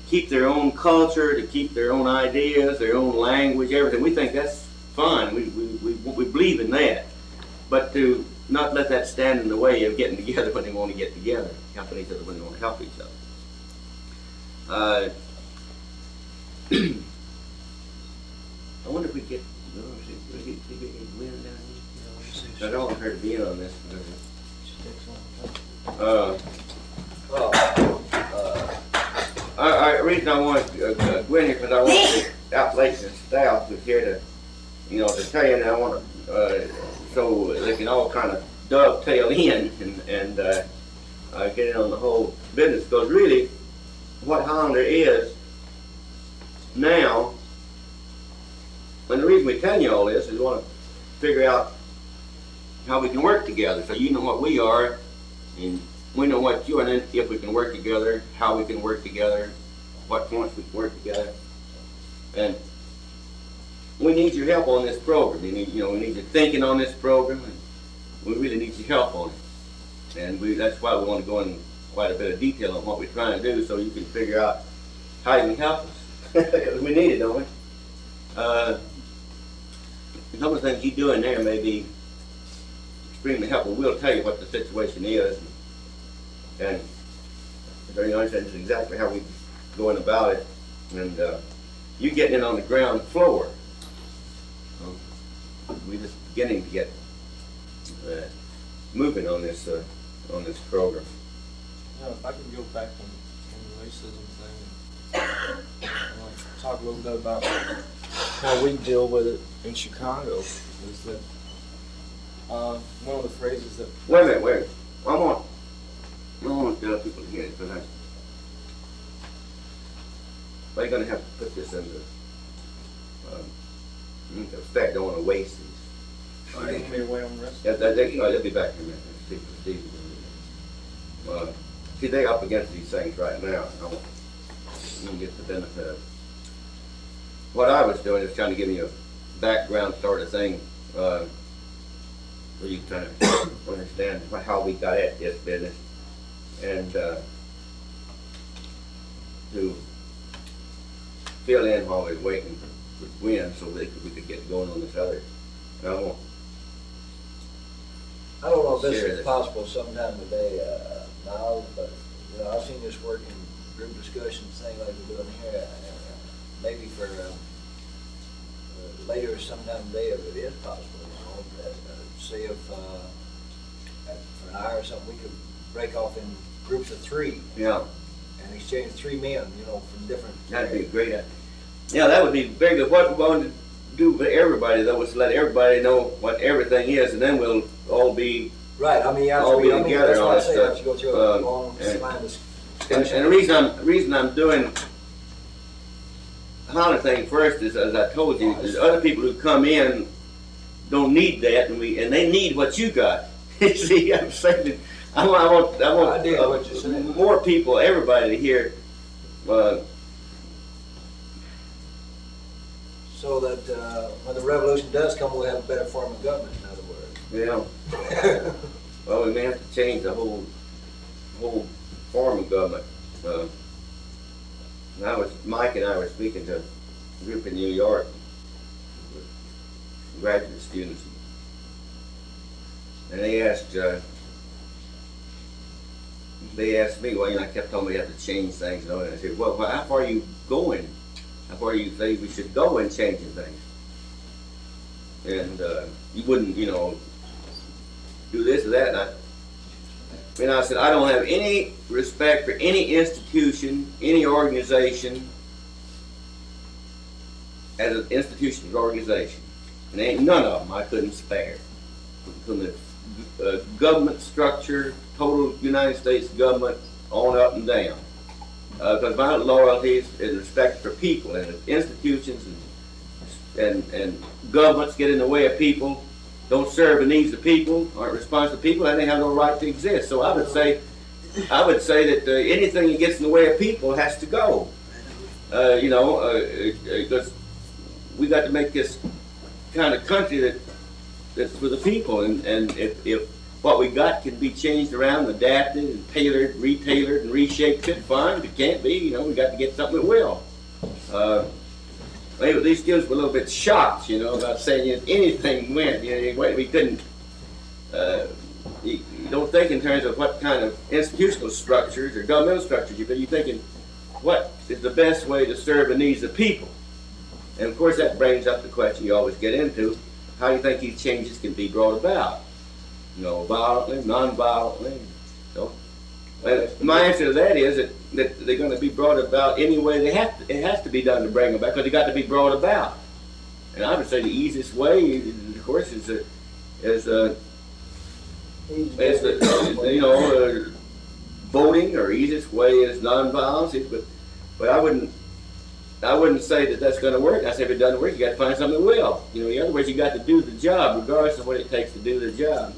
keep their own culture, to keep their own ideas, their own language, everything. We think that's fine. We believe in that, but to not let that stand in the way of getting together when they want to get together, helping each other when they want to help each other. I wonder if we get Glenn down here. I don't want her to be in on this. The reason I want Gwen here because I want the Appalachian staff who's here to, you know, to tell you, and I want to, so they can all kind of dovetail in and get in on the whole business. Because really, what Highlander is now, and the reason we tell you all this is we want to figure out how we can work together. So you know what we are, and we know what you are, and then if we can work together, how we can work together, what points we can work together. And we need your help on this program. We need your thinking on this program, and we really need your help on it. And that's why we want to go in quite a bit of detail on what we're trying to do, so you can figure out how you can help us. Because we need it, don't we? Some of the things you're doing there may be extremely helpful. We'll tell you what the situation is, and so you understand this is exactly how we going about it. And you're getting in on the ground floor. We're just beginning to get moving on this program. You know, if I could go back on the racism thing, and talk a little bit about how we deal with it in Chicago, is that one of the phrases that... Wait a minute. I want the other people to hear it, because they're going to have to put this into effect. Don't want to waste these. All right. Me away on the rest? Yeah, they'll be back in a minute. See, they're up against these things right now. I want to get the benefit of it. What I was doing is trying to give you a background sort of thing, where you kind of understand how we got at this business, and to fill in while we're waiting for Gwen so we could get going on this other. And I don't know if this is possible sometime today, Miles, but you know, I've seen this work in group discussions, thing like we're doing here. Maybe for later sometime today, if it is possible, you know, see if for an hour or something we could break off in groups of 3. Yeah. And exchange 3 men, you know, from different. That'd be great. Yeah, that would be very good. What we want to do for everybody, though, is to let everybody know what everything is, and then we'll all be right. I mean, you have all to be together that's on why I this say stuff. you go through a long line And the reason I'm doing the Highlander thing first is, as I told you, there's other people who come in don't need that, and they need what you got. See, I'm saying, I want what you're saying. More people, everybody to hear. So that when the revolution does come, we'll have a better form of government, in other words. Yeah. Well, we may have to change the whole form of government. Mike and I were speaking to a group in New York, graduate students, and they asked me, well, you know, I kept telling me we have to change things, you know, and I said, well, how far are you going? How far do you think we should go in changing things? And you wouldn't, you know, do this or that. And I said, I don't have any respect for any institution, any organization as an institution or organization. And there ain't none of them I couldn't spare. From the government structure, total United States government, on up and down. Because my loyalty is respect for people and institutions and governments get in the way of people, don't serve the needs of people, aren't responsive to people, and they have no right to exist. So I would say that anything that gets in the way of people has to go. Because we got to make this kind of country that's for the people, and if what we got can be changed around, adapted, and tailored, retailored, and reshaped, fit fine. If it can't be, we got to get something that will. These students were a little bit shocked, about saying anything went. We couldn't. You don't think in terms of what kind of institutional structures or governmental structures you're thinking, what is the best way to serve the needs of people? And of course, that brings up the question you always get into: how do you think these changes can be brought about? Violently, non-violently. And my answer to that is that they're going to be brought about any way they have to. It has to be done to bring them back, because they got to be brought about. And I would say the easiest way, of course, is voting, or easiest way is non-violence. But I wouldn't say that that's going to work. I say if it doesn't work, you got to find something that will. In other words, you got to do the job, regardless of what it takes to do the job.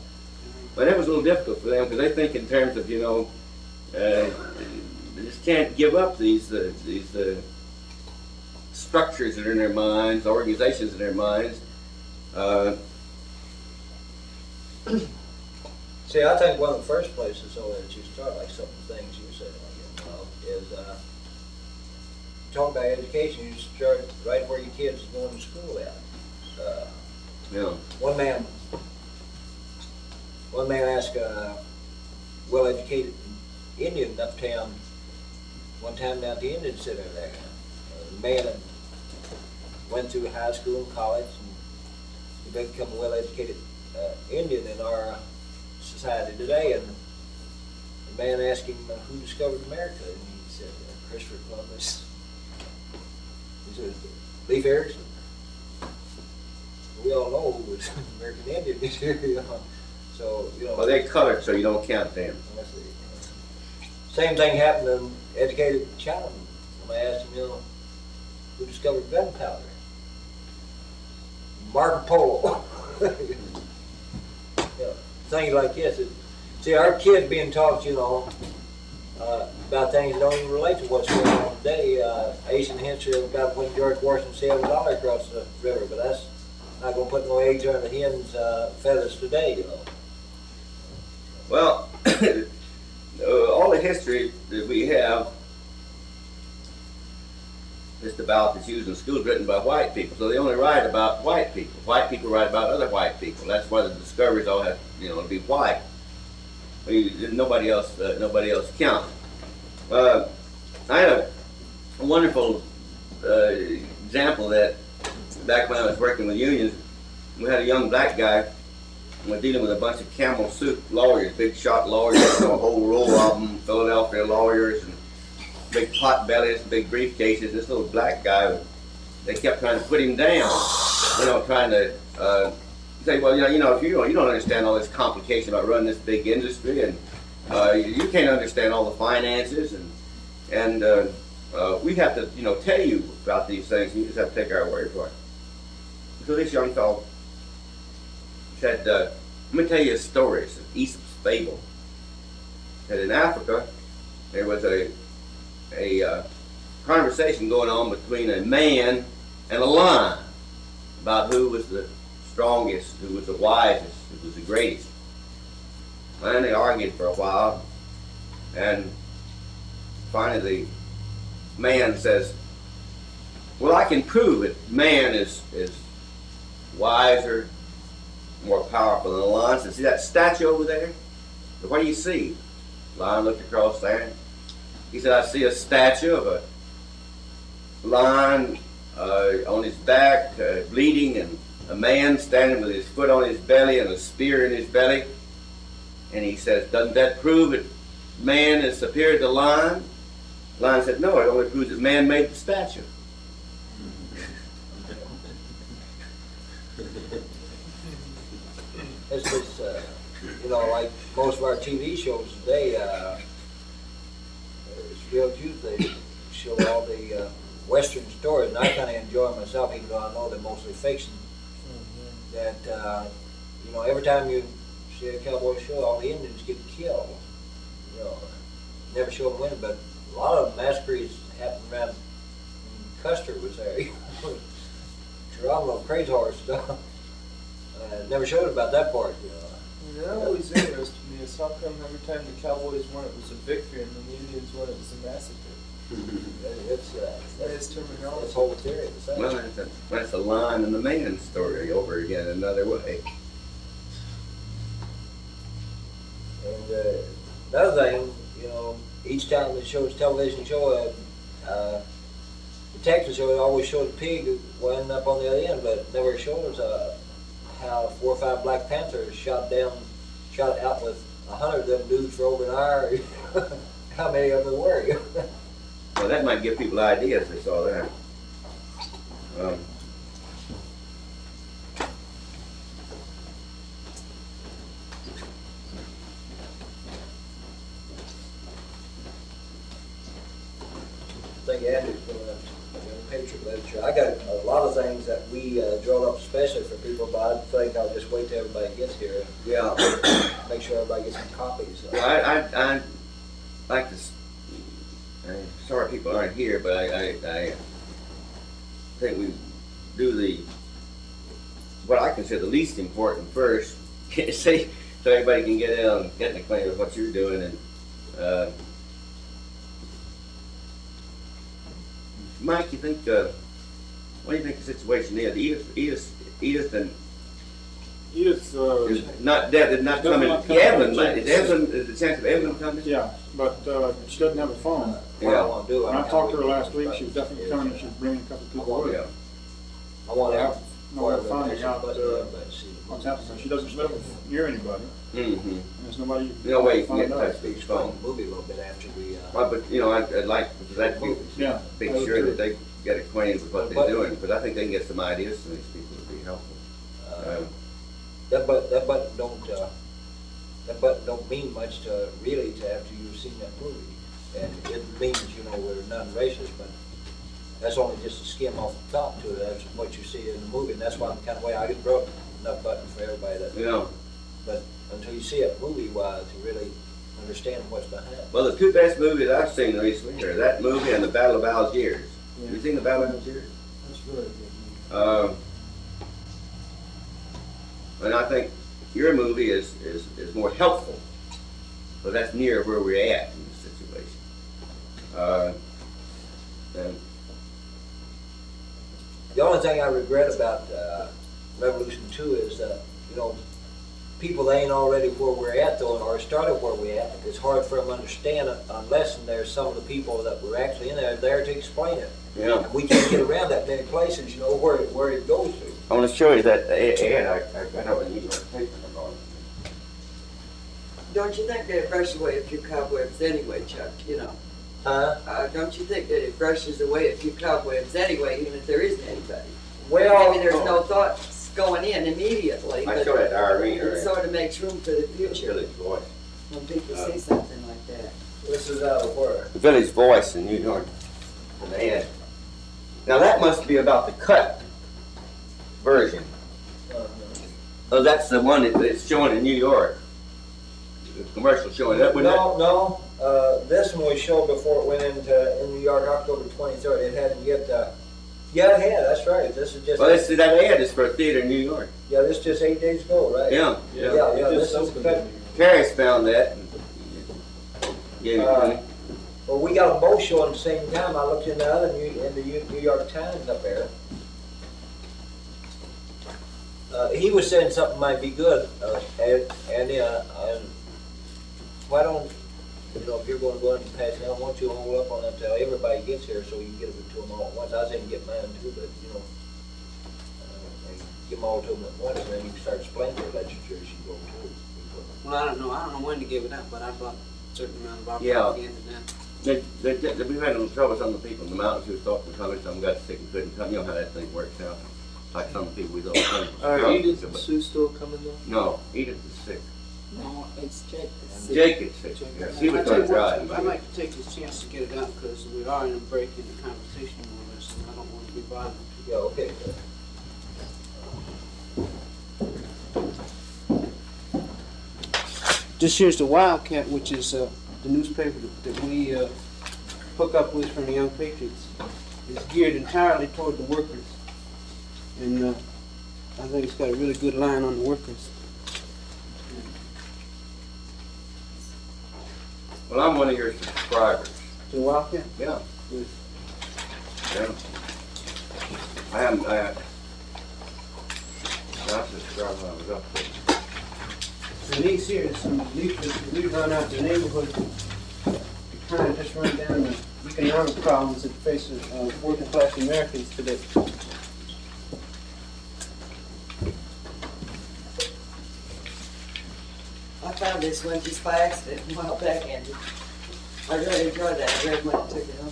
But that was a little difficult for them, because they think in terms of they just can't give up these structures that are in their minds, organizations in their minds. See, I think one of the first places that you start, like some of the things you said, is talk about education. You start right where your kids are going to school at. One man asked a well-educated Indian uptown one time down at the Indian Center there. The man had went through high school and college, and he became a well-educated Indian in our society today. And the man asked him who discovered America, and he said Christopher Columbus. He said Leif Erikson. We all know who was American Indian. So, Well, they're colored, so you don't count them. Same thing happened to an educated Chinaman. When I asked him, who discovered gunpowder? Marco Polo. Things like this. See, our kids being taught, about things that don't even relate to what's going on today. Ace and history about when George Washington sailed his army across the river, but that's not going to put no eggs on the hen's feathers today, Well, all the history that we have, just about that's used in schools, written by white people. So they only write about white people. White people write about other white people. That's why the discoveries all have, to be white. Nobody else counts. I had a wonderful example that back when I was working with unions, we had a young black guy. We're dealing with a bunch of camel suit lawyers, big shot lawyers, a whole row of them, Philadelphia lawyers, and big pot bellies, big briefcases. This little black guy, they kept trying to put him down, trying to say, well, if you don't understand all this complication about running this big industry, and you can't understand all the finances, and we have to, tell you about these things, and you just have to take our word for it. So this young fellow said, let me tell you a story. It's an Aesop's fable. That in Africa, there was a conversation going on between a man and a lion about who was the strongest, who was the wisest, who was the greatest. And they argued for a while, and finally the man says, well, I can prove it. Man is wiser, more powerful than the lion. So see that statue over there? So what do you see? The lion looked across there. He said, I see a statue of a lion on his back, bleeding, and a man standing with his foot on his belly and a spear in his belly. And he says, doesn't that prove that man is superior to the lion? The lion said, no, it only proves that man made the statue. It's just, like most of our TV shows today, it's real truth. They show all the Western stories, and I kind of enjoy them myself, even though I know they're mostly fiction. That, you know, every time you see a cowboy show, all the Indians get killed. You know, never show them winning, but a lot of massacres happen around when Custer was there. Geronimo, crazy horse stuff. Never showed about that part, you know. That always interested me. Is how come every time the Cowboys won, it was a victory, and then the Indians won, it was a massacre? It's That is terminology. that's whole theory. It's the same. Well, that's a line in the man story over again another way. And another thing, you know, each time it shows television show, the Texas show, it always showed a pig winding up on the other end, but it never shows how 4 or 5 Black Panthers shot out with 100 of them dudes for over an hour. How many of them were? Well, that might give people ideas if they saw that. I think Andrew's going to Patriot literature. I got a lot of things that we draw up especially for people, but I think I'll just wait till everybody gets here Yeah. and make sure everybody gets some copies. Well, I like to. I'm sorry people aren't here, but I think we do what I consider the least important first. See, so everybody can get in on getting acquainted with what you're doing. And Mike, you think what do you think the situation is? Edith and Edith, is not dead. Did not come in. not come Evelyn, in. might. Is the chance of Evelyn coming? yeah, but she doesn't have a phone. What I want to do, When I talked to her last week, she was definitely coming and she was bringing a couple people with her. I want to No, we're finding out what's happening. She doesn't live near anybody, Mm-hmm. and there's nobody. No way you can find get in out. touch with his phone phone. movie a little bit after we. Well, but you know, I'd like for that to Yeah, be that would sure too. that they get acquainted with what they're doing, because I think they can get some ideas from these people would be helpful. That button don't mean much to really to after you've seen that movie, and it means we're non-racist, but that's only just a skim off the top to it. That's what you see in the movie, and that's why I'm kind of way I just brought enough button for everybody that. Yeah. But until you see it movie-wise to really understand what's behind it. Well, the 2 best movies I've seen recently are that movie and The Battle of Algiers. Have you seen The Battle of Algiers? That's really good. And I think your movie is more helpful, but that's near where we're at in this situation. And The only thing I regret about Revolution 2 is that, people that ain't already where we're at though, or started where we're at, it's hard for them to understand it unless there's some of the people that were actually in there to explain it. yeah, And we can't get around that many places, where it goes to. I want to show you that ad. I don't really need to take them on. Don't you think that it brushes away a few cobwebs anyway, Chuck, Huh? Don't you think that it brushes away a few cobwebs anyway, even if there isn't anybody? Well, Maybe there's no thoughts going in immediately, I but show that to Irene, it sort of makes room for the future Village Voice. when people see something like that. This is out of where? The Village Voice in New York. An ad. Now that must be about the cut version. Oh, that's the one that's showing in New York. The commercial showing that. No. This one was shown before it went in New York, October 23rd. It hadn't yet. Yeah, it had. That's right. This is just. Well, that ad is for a theater in New York. Yeah, this is just 8 days ago, right? Yeah. Yeah. It This just is opened cut. in New York. Carrie's found that. And gave it to me. Well, we got them both showing at the same time. I looked in the other New York Times up there. He was saying something might be good, and why don't if you're going to go ahead and pass it on, why don't you hold up on that till everybody gets here so you can get it to them all at once. I was saying get mine too, but and get them all to them at once, and then you can start explaining the literature as you go too. Well, I don't know when to give it up, but I bought a certain amount of our Yeah. propaganda now. We've had a little trouble with some of the people in the mountains who thought were coming. Some got sick and couldn't come. You know how that thing works out. Like some people we thought were coming. Edith and Sue still coming though? No, Edith is sick. No, it's Jake. Jake is sick. Yes, he was going to try. I'd like to take this chance to get it out because we are in a break in the conversation more or less. workers, and I don't want to be violent. Yeah, okay. This here's the Wildcat, which is the newspaper that we hook up with from the Young Patriots. It's geared entirely toward the workers, and I think it's got a really good line on the workers. Well, I'm one of your subscribers. The Wildcat? Yeah. Good. Yeah. I subscribed when I was up there. And these here is some leaflets that we run out the neighborhood to kind of just run down the economic problems that face working class Americans today. I found this one just by accident a while back, and I really enjoyed that. I read when I took it home.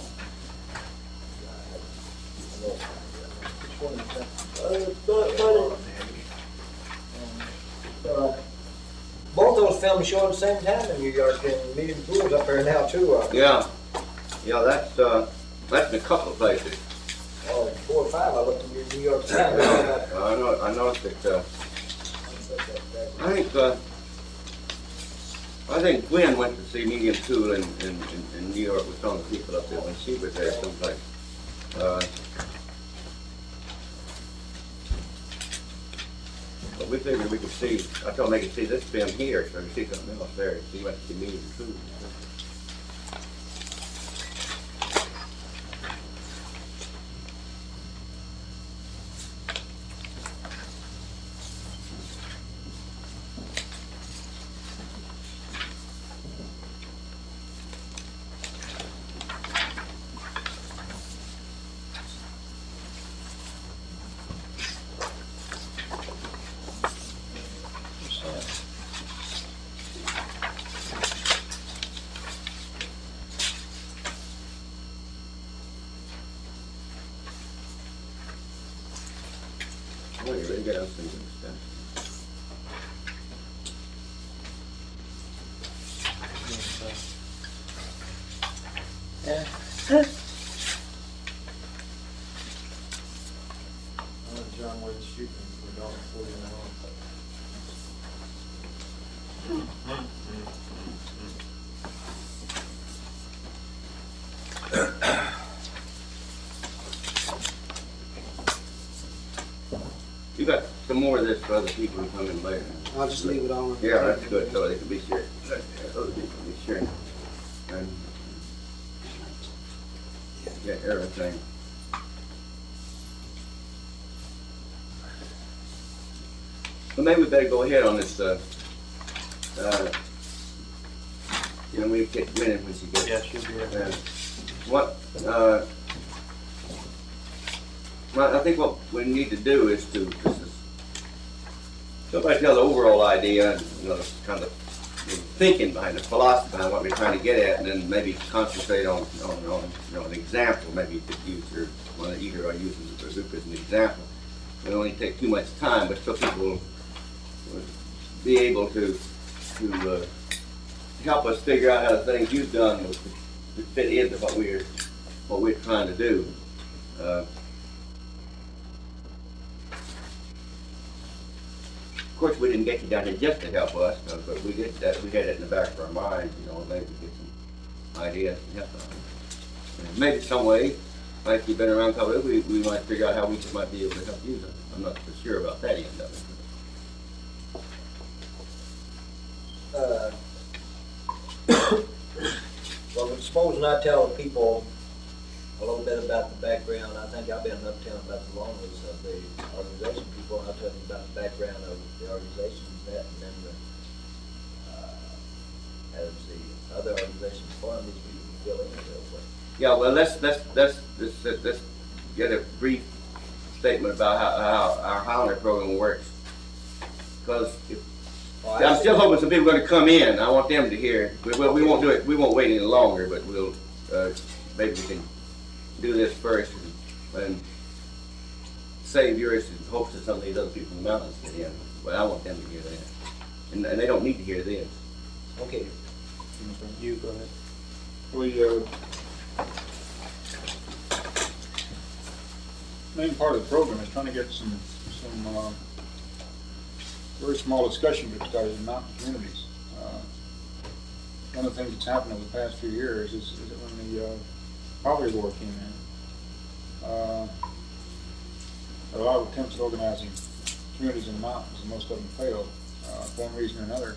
Both those films show at the same time in New York, and Meeting Pools up there now too. Yeah. Yeah, that's in a couple of places. 4 or 5, I looked in your New York Times. I noticed that, I think Gwen went to see Medium Tool in New York with some of the people up there when she was there someplace. But we figured we could see, I told them they could see this film here, so they could see something else there. She went to see Medium Tool. Oh, you really got us thinking stuff. Yeah. John Wayne shooting for $1.49. You got some more of this for other people who come in later. I'll just leave it on. Yeah, that's good, so they can be shared. Other people can be sharing. And get everything. Well, maybe we better go ahead on this, we get Gwen when she gets. Yeah, she'll be right. What, well, I think what we need to do is somebody tell the overall idea, and, kind of thinking behind the philosophy behind what we're trying to get at, and then maybe concentrate on an example. Maybe you could use either I use Bazooka as an example. We don't need to take too much time, but so people will be able to help us figure out how the things you've done will fit into what we're trying to do. Of course, we didn't get you down here just to help us, but we did that. We had it in the back of our minds, maybe get some ideas to help us. Maybe some way, like you've been around a couple of weeks, we might figure out how we might be able to help you. I'm not so sure about that end of it. Well, supposing I tell people a little bit about the background. I think I've been uptown about the longest of the organization people, and I'll tell them about the background of the organization, and then as the other organizations form, these people can fill in real quick. Yeah, well, let's get a brief statement about how our Highlander program works. Because I'm still hoping some people are going to come in. I want them to hear. We won't do it. We won't wait any longer, but we'll maybe we can do this first and save yours in hopes that some of these other people in the mountains get in. But I want them to hear that, and they don't need to hear this. Okay. You go ahead. main part of the program is trying to get some very small discussion groups started in mountain communities. One of the things that's happened over the past few years is that when the poverty war came in, there were a lot of attempts at organizing communities in the mountains, and most of them failed for one reason or another.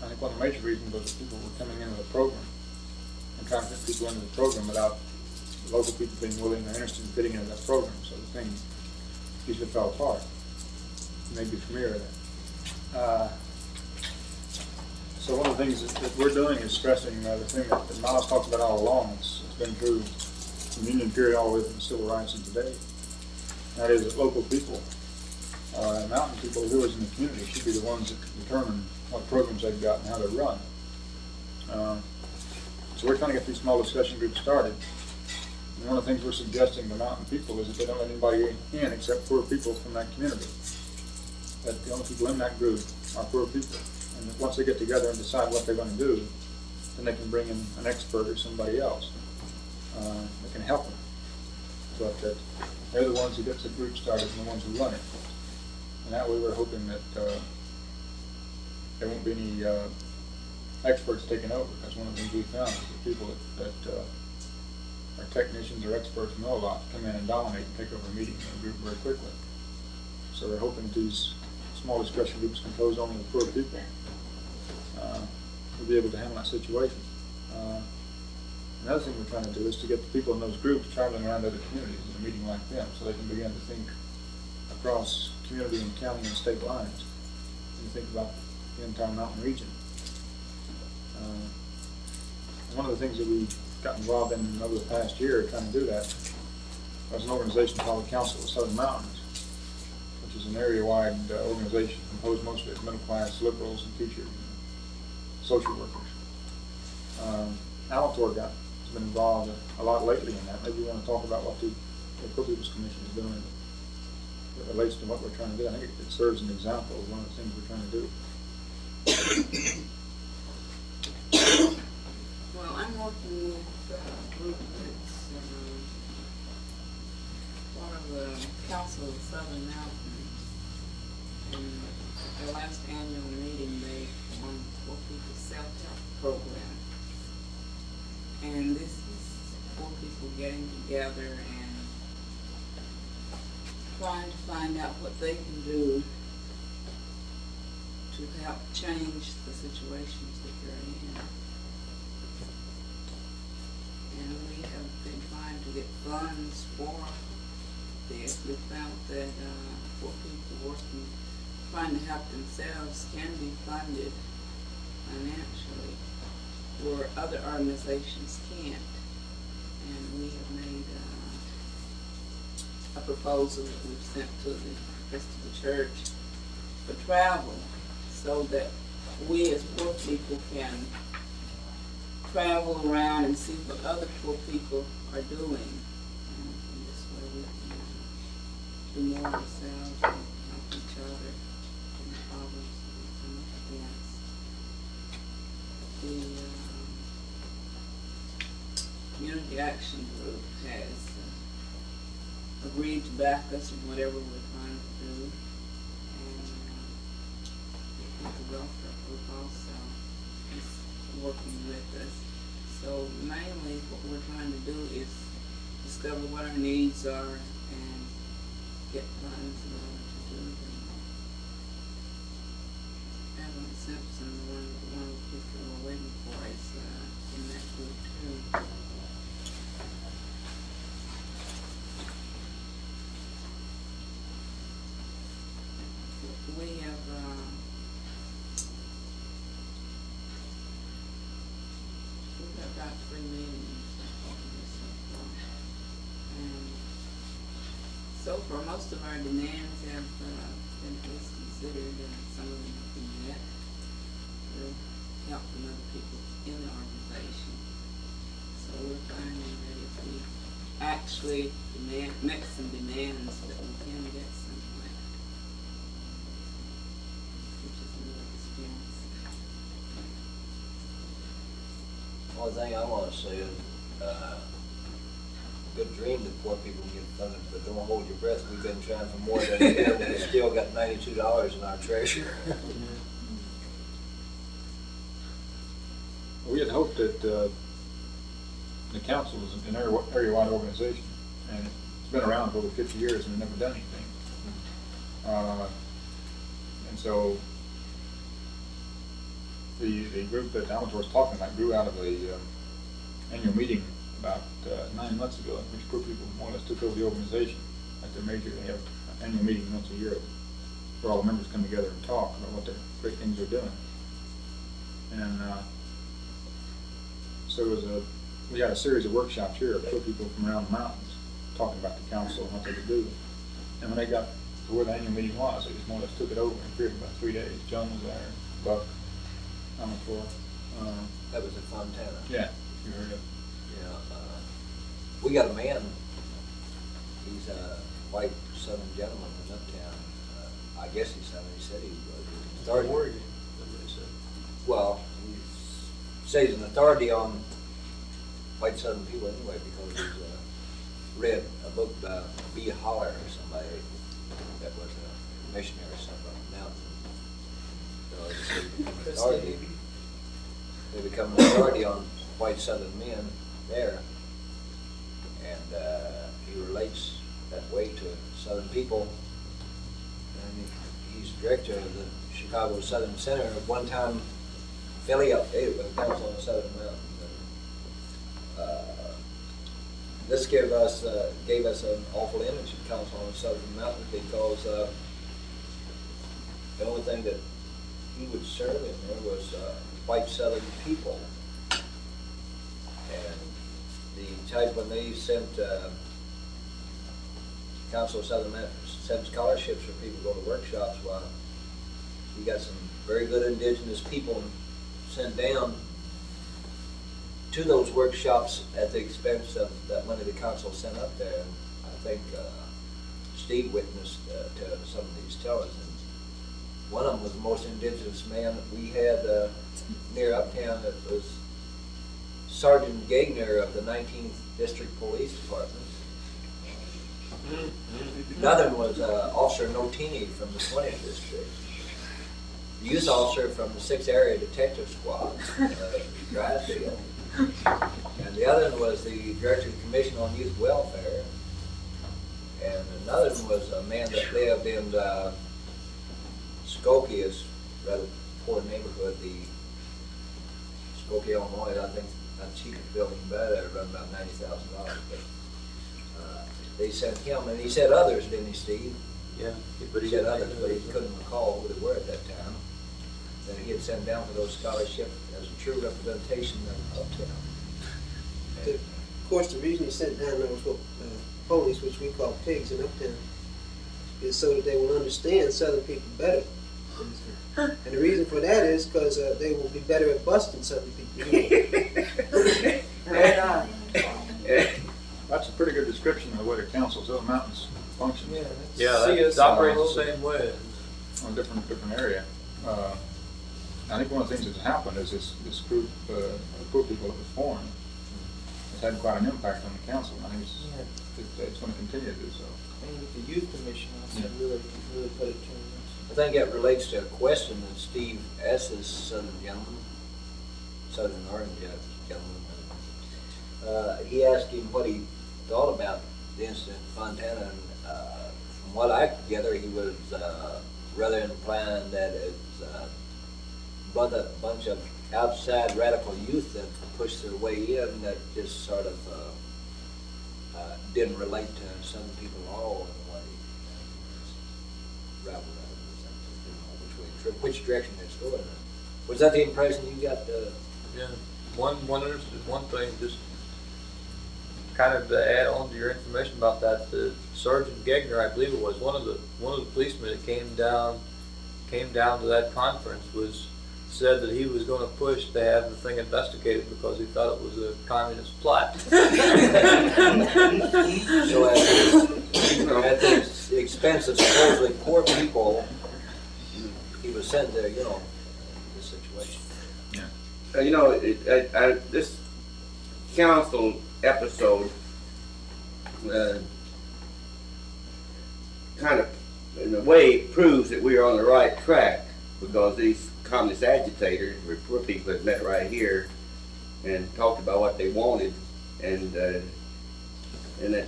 I think one of the major reasons was that people were coming into the program and trying to fit people into the program without the local people being willing or interested in fitting into that program. So the thing usually fell apart. You may be familiar with that. So one of the things that we're doing is stressing the thing that Miles talked about all along. It's been true from the Union period all the way through civil rights and today. That is that local people and mountain people who is in the community should be the ones that determine what programs they've got and how they're run. So we're trying to get these small discussion groups started. And one of the things we're suggesting to mountain people is that they don't let anybody in except poor people from that community. That the only people in that group are poor people. And that once they get together and decide what they're going to do, then they can bring in an expert or somebody else that can help them. But that they're the ones who get the group started and the ones who run it. And that way we're hoping that there won't be any experts taking over, because one of the things we found is that people that are technicians or experts who know a lot come in and dominate and take over a meeting in a group very quickly. So we're hoping that these small discussion groups composed only of poor people will be able to handle that situation. Another thing we're trying to do is to get the people in those groups traveling around other communities in a meeting like them, so they can begin to think across community and county and state lines and think about the entire mountain region. One of the things that we got involved in over the past year trying to do that was an organization called the Council of Southern Mountains, which is an area-wide organization composed mostly of middle-class liberals and teachers and social workers. Alan Torgat has been involved a lot lately in that. Maybe you want to talk about what the Poor People's Commission is doing that relates to what we're trying to do. I think it serves as an example of one of the things we're trying to do. Well, I'm working with a group that's part of the Council of Southern Mountains. And at their last annual meeting, they formed Poor People's Self-Help Program. And this is poor people getting together and trying to find out what they can do to help change the situations that they're in. And we have been trying to get funds for this. We found that poor people working, trying to help themselves can be funded financially, where other organizations can't. And we have made a proposal that we've sent to the rest of the church for travel, so that we as poor people can travel around and see what other poor people are doing. And this way we can do more ourselves and help each other in the problems that we come up against. The Community Action Group has agreed to back us in whatever we're trying to do. And the welfare group also is working with us. So mainly what we're trying to do is discover what our needs are and get funds in order to do them. Evan Simpson, one of the people we're waiting for, is in that group too. We have we've got about 3 meetings so far. And so far, most of our demands have been at least considered, and some of them have been met through help from other people in the organization. So we're finding that if we actually make some demands, that we can get somewhere, which is a new experience. One thing I want to say is, good dream that poor people get funded, but don't hold your breath. We've been trying for more than a year, and we still got $92 in our treasury. We had hoped that the council was an area-wide organization, and it's been around for over 50 years and we've never done anything. And so the group that Alan was talking about grew out of a annual meeting about 9 months ago, in which poor people more or less took over the organization. At their major, they have an annual meeting once a year where all the members come together and talk about what the great things they're doing. And so we had a series of workshops here of poor people from around the mountains talking about the council and what they could do. And when they got to where the annual meeting was, they just more or less took it over in a period of about 3 days. John was there, Buck, I'm for. That was in Fontana. Yeah, you heard it. Yeah, we got a man, he's a white southern gentleman from uptown. I guess he's southern, he said he was. Oregon, that's what he said. Well, he says he's an authority on white southern people anyway, because he's read a book by B. Holler or somebody that was a missionary somewhere on the mountain. So they become an authority. They become an authority on white southern men there. And he relates that way to southern people. And he's director of the Chicago Southern Center. At one time, Philly updated with the Council on the Southern Mountains. This gave us an awful image of Council on the Southern Mountains, because the only thing that he would serve in there was white Southern people. And the type when they sent Council of Southern Mountains sent scholarships for people to go to workshops, well, we got some very good indigenous people sent down to those workshops at the expense of that money the council sent up there. And I think Steve witnessed to some of these tellers, and one of them was the most indigenous man that we had near uptown. That was Sergeant Gagner of the 19th District Police Department. Another one was Officer Notini from the 20th District. The youth officer from the 6th Area Detective Squad, Drysdale. And the other one was the Director of the Commission on Youth Welfare. And another one was a man that lived in Skokie, is a rather poor neighborhood. The Skokie, Illinois, I think the cheapest building better, run about $90,000. But they sent him, and he said others, didn't he, Steve? Yeah. But he said others, but he couldn't recall who they were at that time. That he had sent down for those scholarships as a true representation of uptown. Of course, the reason he sent down those police, which we call pigs in uptown, is so that they will understand Southern people better. And the reason for that is because they will be better at busting Southern people. Right on. That's a pretty good description of the way the Council of Southern Mountains functions. Yeah, it operates the same way. On a different area. I think one of the things that's happened is this group of poor people that was formed has had quite an impact on the council, and I think it's going to continue to do so. And with the youth commission also really put it to them. I think that relates to a question that Steve asked this Southern Orange gentleman. He asked him what he thought about the incident in Fontana, and from what I could gather, he was rather inclined that it's a bunch of outside radical youth that pushed their way in that just sort of didn't relate to Southern people at all in a way. Which direction it's going in. Was that the impression you got? Yeah. One thing, just kind of to add on to your information about that, the Sergeant Gagner, I believe it was one of the policemen that came down to that conference, said that he was going to push to have the thing investigated because he thought it was a communist plot. So at the expense of supposedly poor people, he was sent there, this situation. This council episode kind of, in a way, proves that we are on the right track, because these communist agitators, were poor people that met right here and talked about what they wanted, and that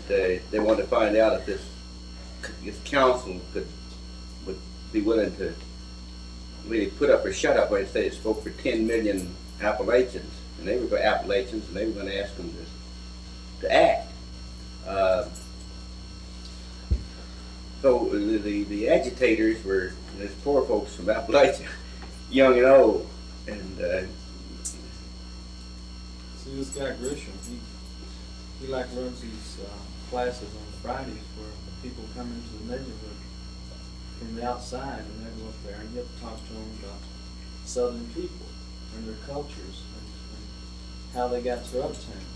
they wanted to find out if this council would be willing to really put up or shut up, when they spoke for 10 million Appalachians, and they were going to ask them to act. So the agitators were these poor folks from Appalachia, young and old, and See, this guy Grisham, he like runs these classes on Fridays where the people come into the neighborhood from the outside, and they go up there and you have to talk to them about Southern people and their cultures and how they got to uptown,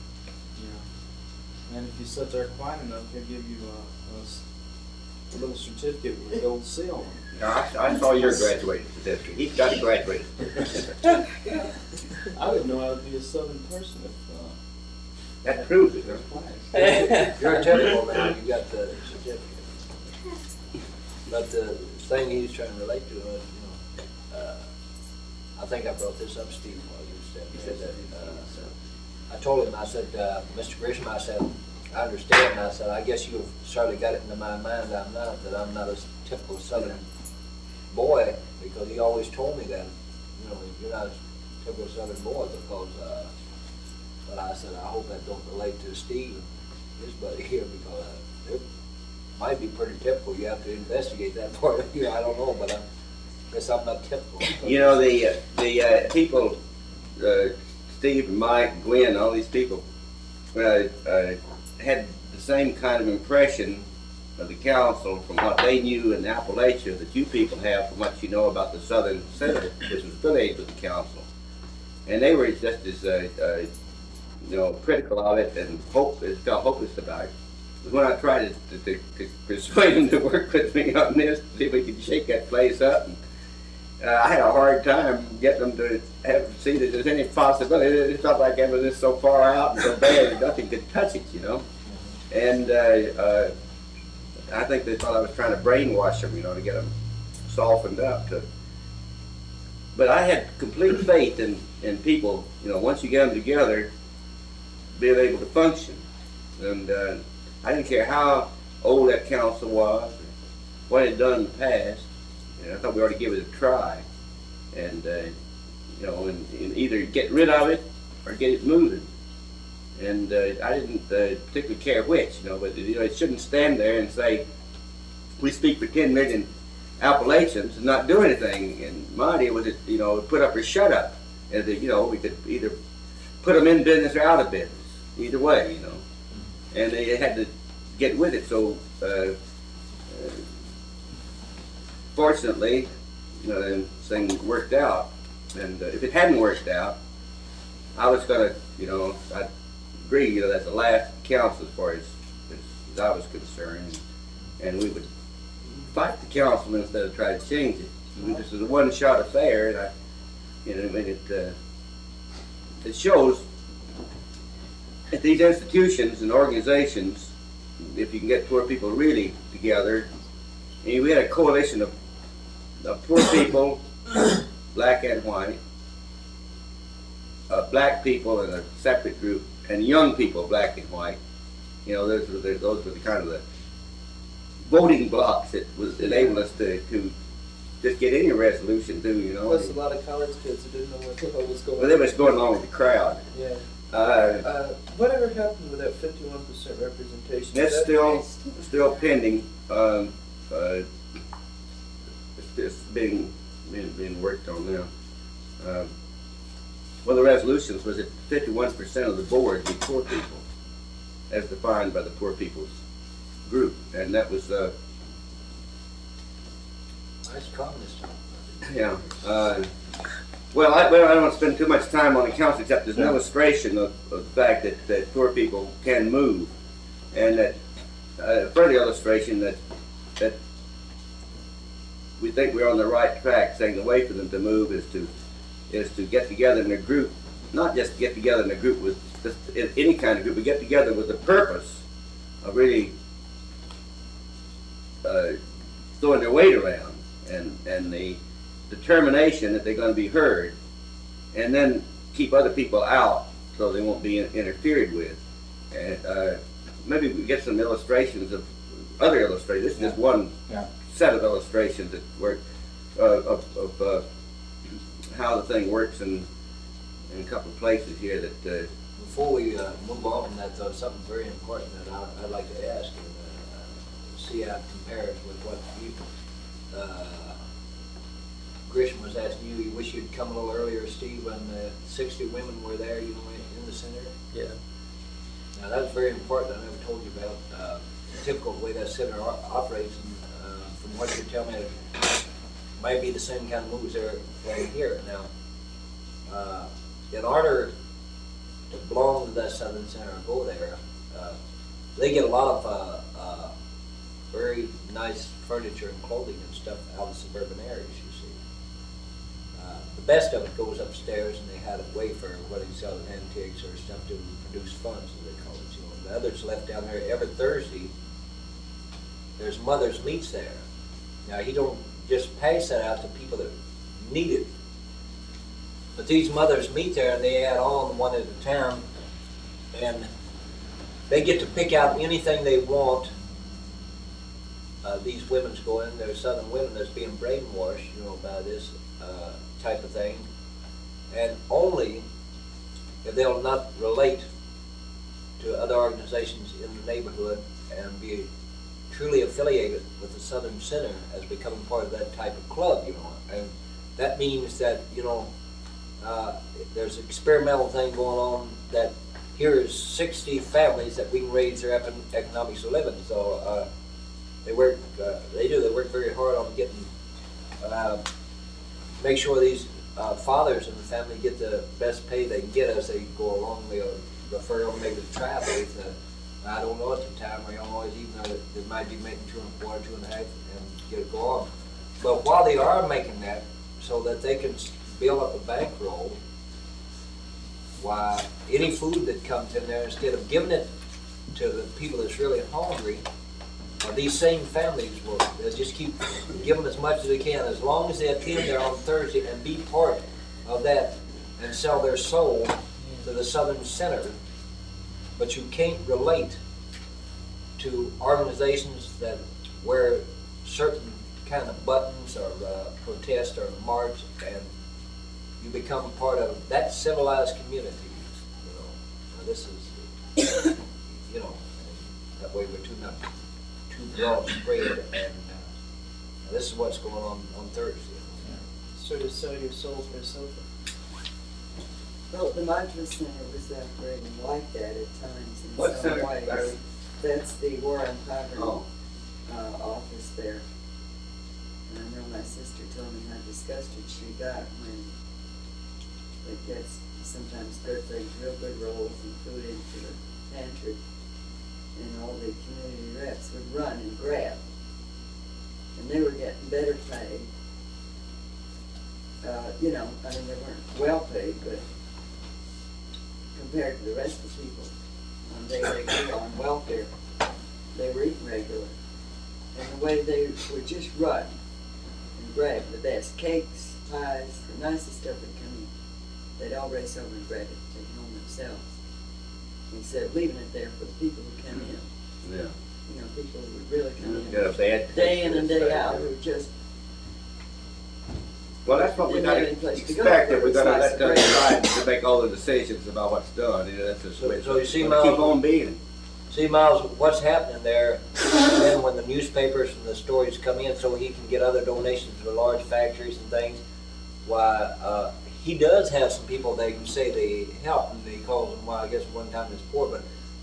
you know. And if you sit there quiet enough, he'll give you a little certificate with a gold seal on it. I saw your graduating certificate. He's got a graduating certificate. I didn't know how to be a Southern person if That proves it, huh? class. You're typical now, you got the certificate. But the thing he's trying to relate to was, you know, I think I brought this up, Steve, while you said that. I told him, I said, Mr. Grisham, I said, I understand. I said, I guess you've certainly got it into my mind that I'm not a typical Southern boy, because he always told me that, you know, you're not a typical Southern boy, because, but I said, I hope that don't relate to Steve and his buddy here, because it might be pretty typical. You have to investigate that part of you. I don't know, but I guess I'm not typical. You know, the people, Steve and Mike, Gwen, all these people, had the same kind of impression of the council from what they knew in Appalachia that you people have from what you know about the Southern Center, which was affiliated with the council. And they were just as, you know, critical of it and felt hopeless about it. But when I tried to persuade them to work with me on this, to see if we could shake that place up, and, I had a hard time getting them to see that there's any possibility. It felt like everything was so far out and so bad that nothing could touch it, you know. And I think they thought I was trying to brainwash them, you know, to get them softened up. But I had complete faith in people, you know, once you get them together, being able to function. And I didn't care how old that council was, or what it had done in the past. And I thought we ought to give it a try, and you know, and either get rid of it or get it moving. And I didn't particularly care which, you know, but you know, it shouldn't stand there and say we speak for 10 million Appalachians and not do anything. And my idea was, you know, put up or shut up, and that, you know, we could either put them in business or out of business, either way, you know. And they had to get with it. So. Fortunately, thing worked out, and if it hadn't worked out, I was gonna, you know, I agree, you know, that's the last council as far as I was concerned, and we would fight the council instead of try to change it. This is a one-shot affair, and you know, I mean, it shows that these institutions and organizations, if you can get poor people really together, and we had a coalition of poor people, black and white, black people in a separate group, and young people, black and white. You know, those were the kind of the voting blocks that was enabling us to just get any resolution through. You know, Plus a lot of college kids who didn't know what was going on. well, they was going along with the crowd. Yeah. Whatever happened with that 51% representation? That's still pending. It's being worked on now. One of the resolutions was that 51% of the board be poor people, as defined by the Poor People's Group, and that was Nice communist. yeah. Well, I don't want to spend too much time on the council, except there's an illustration of the fact that poor people can move, and that further illustration that we think we're on the right track, saying the way for them to move is to get together in a group, not just get together in a group with just any kind of group, but get together with the purpose are really throwing their weight around, and the determination that they're going to be heard, and then keep other people out so they won't be interfered with. And maybe we get some illustrations of other illustrations. This is just one set of illustrations that work of how the thing works in a couple of places here that. Before we move on from that, though, something very important that I'd like to ask and see how it compares with what you, Grisham was asking you. You wish you'd come a little earlier, Steve, when 60 women were there, you know, in the center. Yeah. Now, that's very important. I never told you about the typical way that center operates, and from what you tell me, it might be the same kind of moves there here. Now, in order to belong to that Southern Center or go there, they get a lot of very nice furniture and clothing and stuff out of suburban areas, you see. The best of it goes upstairs, and they had a way for what they sell antiques or stuff to produce funds, as they call it. You know, the others left down there every Thursday. There's Mother's Meats there. Now, he don't just pass that out to people that need it. But these mothers meet there, and they add on one at a time, and they get to pick out anything they want. These women's go in, they're Southern women that's being brainwashed, you know, by this type of thing, and only if they'll not relate to other organizations in the neighborhood and be truly affiliated with the Southern Center as becoming part of that type of club, you know, and that means that, you know, there's an experimental thing going on that here is 60 families that we can raise their economics of living. So they work very hard on getting, make sure these fathers in the family get the best pay they can get as they go along. They'll refer them maybe to tribal. I don't know at the time, or always, even though they might be making 2.25, 2.5, and get it go on. But while they are making that, so that they can build up a bankroll, why any food that comes in there, instead of giving it to the people that's really hungry, or these same families will they'll just keep giving as much as they can, as long as they attend there on Thursday and be part of that and sell their soul to the Southern Center. But you can't relate to organizations that wear certain kind of buttons or protest or march, and you become part of that civilized community, you know. Now this is, you know, that way we're too broad spread, and this is what's going on Thursday. Sort of sell your soul for a sofa. Well, the Madras Center was operating like that at times in What some center? ways. That's the War on Poverty office there. And I know my sister told me how disgusted she got when they get sometimes good things, real good rolls and food into the pantry, and all the community reps would run and grab. And they were getting better paid. You know, I mean, they weren't well paid, but compared to the rest of the people, they were on welfare. They were eating regular. And the way they would just run and grab the best cakes, pies, the nicest stuff that come in, they'd all race over and grab it and take it home themselves, instead of leaving it there for the people who come in. Yeah. You know, people who would really come in Got a bad day in taste and in day this out, thing. who just Well, that's what we didn't gotta have any place to go. expect if we're gonna It's let them nice decide to make all the decisions about what's done. You know, that's just the way it's So you see, gonna keep Miles- on being. See, Miles, what's happening there, and then when the newspapers and the stories come in so he can get other donations for large factories and things, why, he does have some people they can say they help, and he calls them, well, I guess one time it's poor, but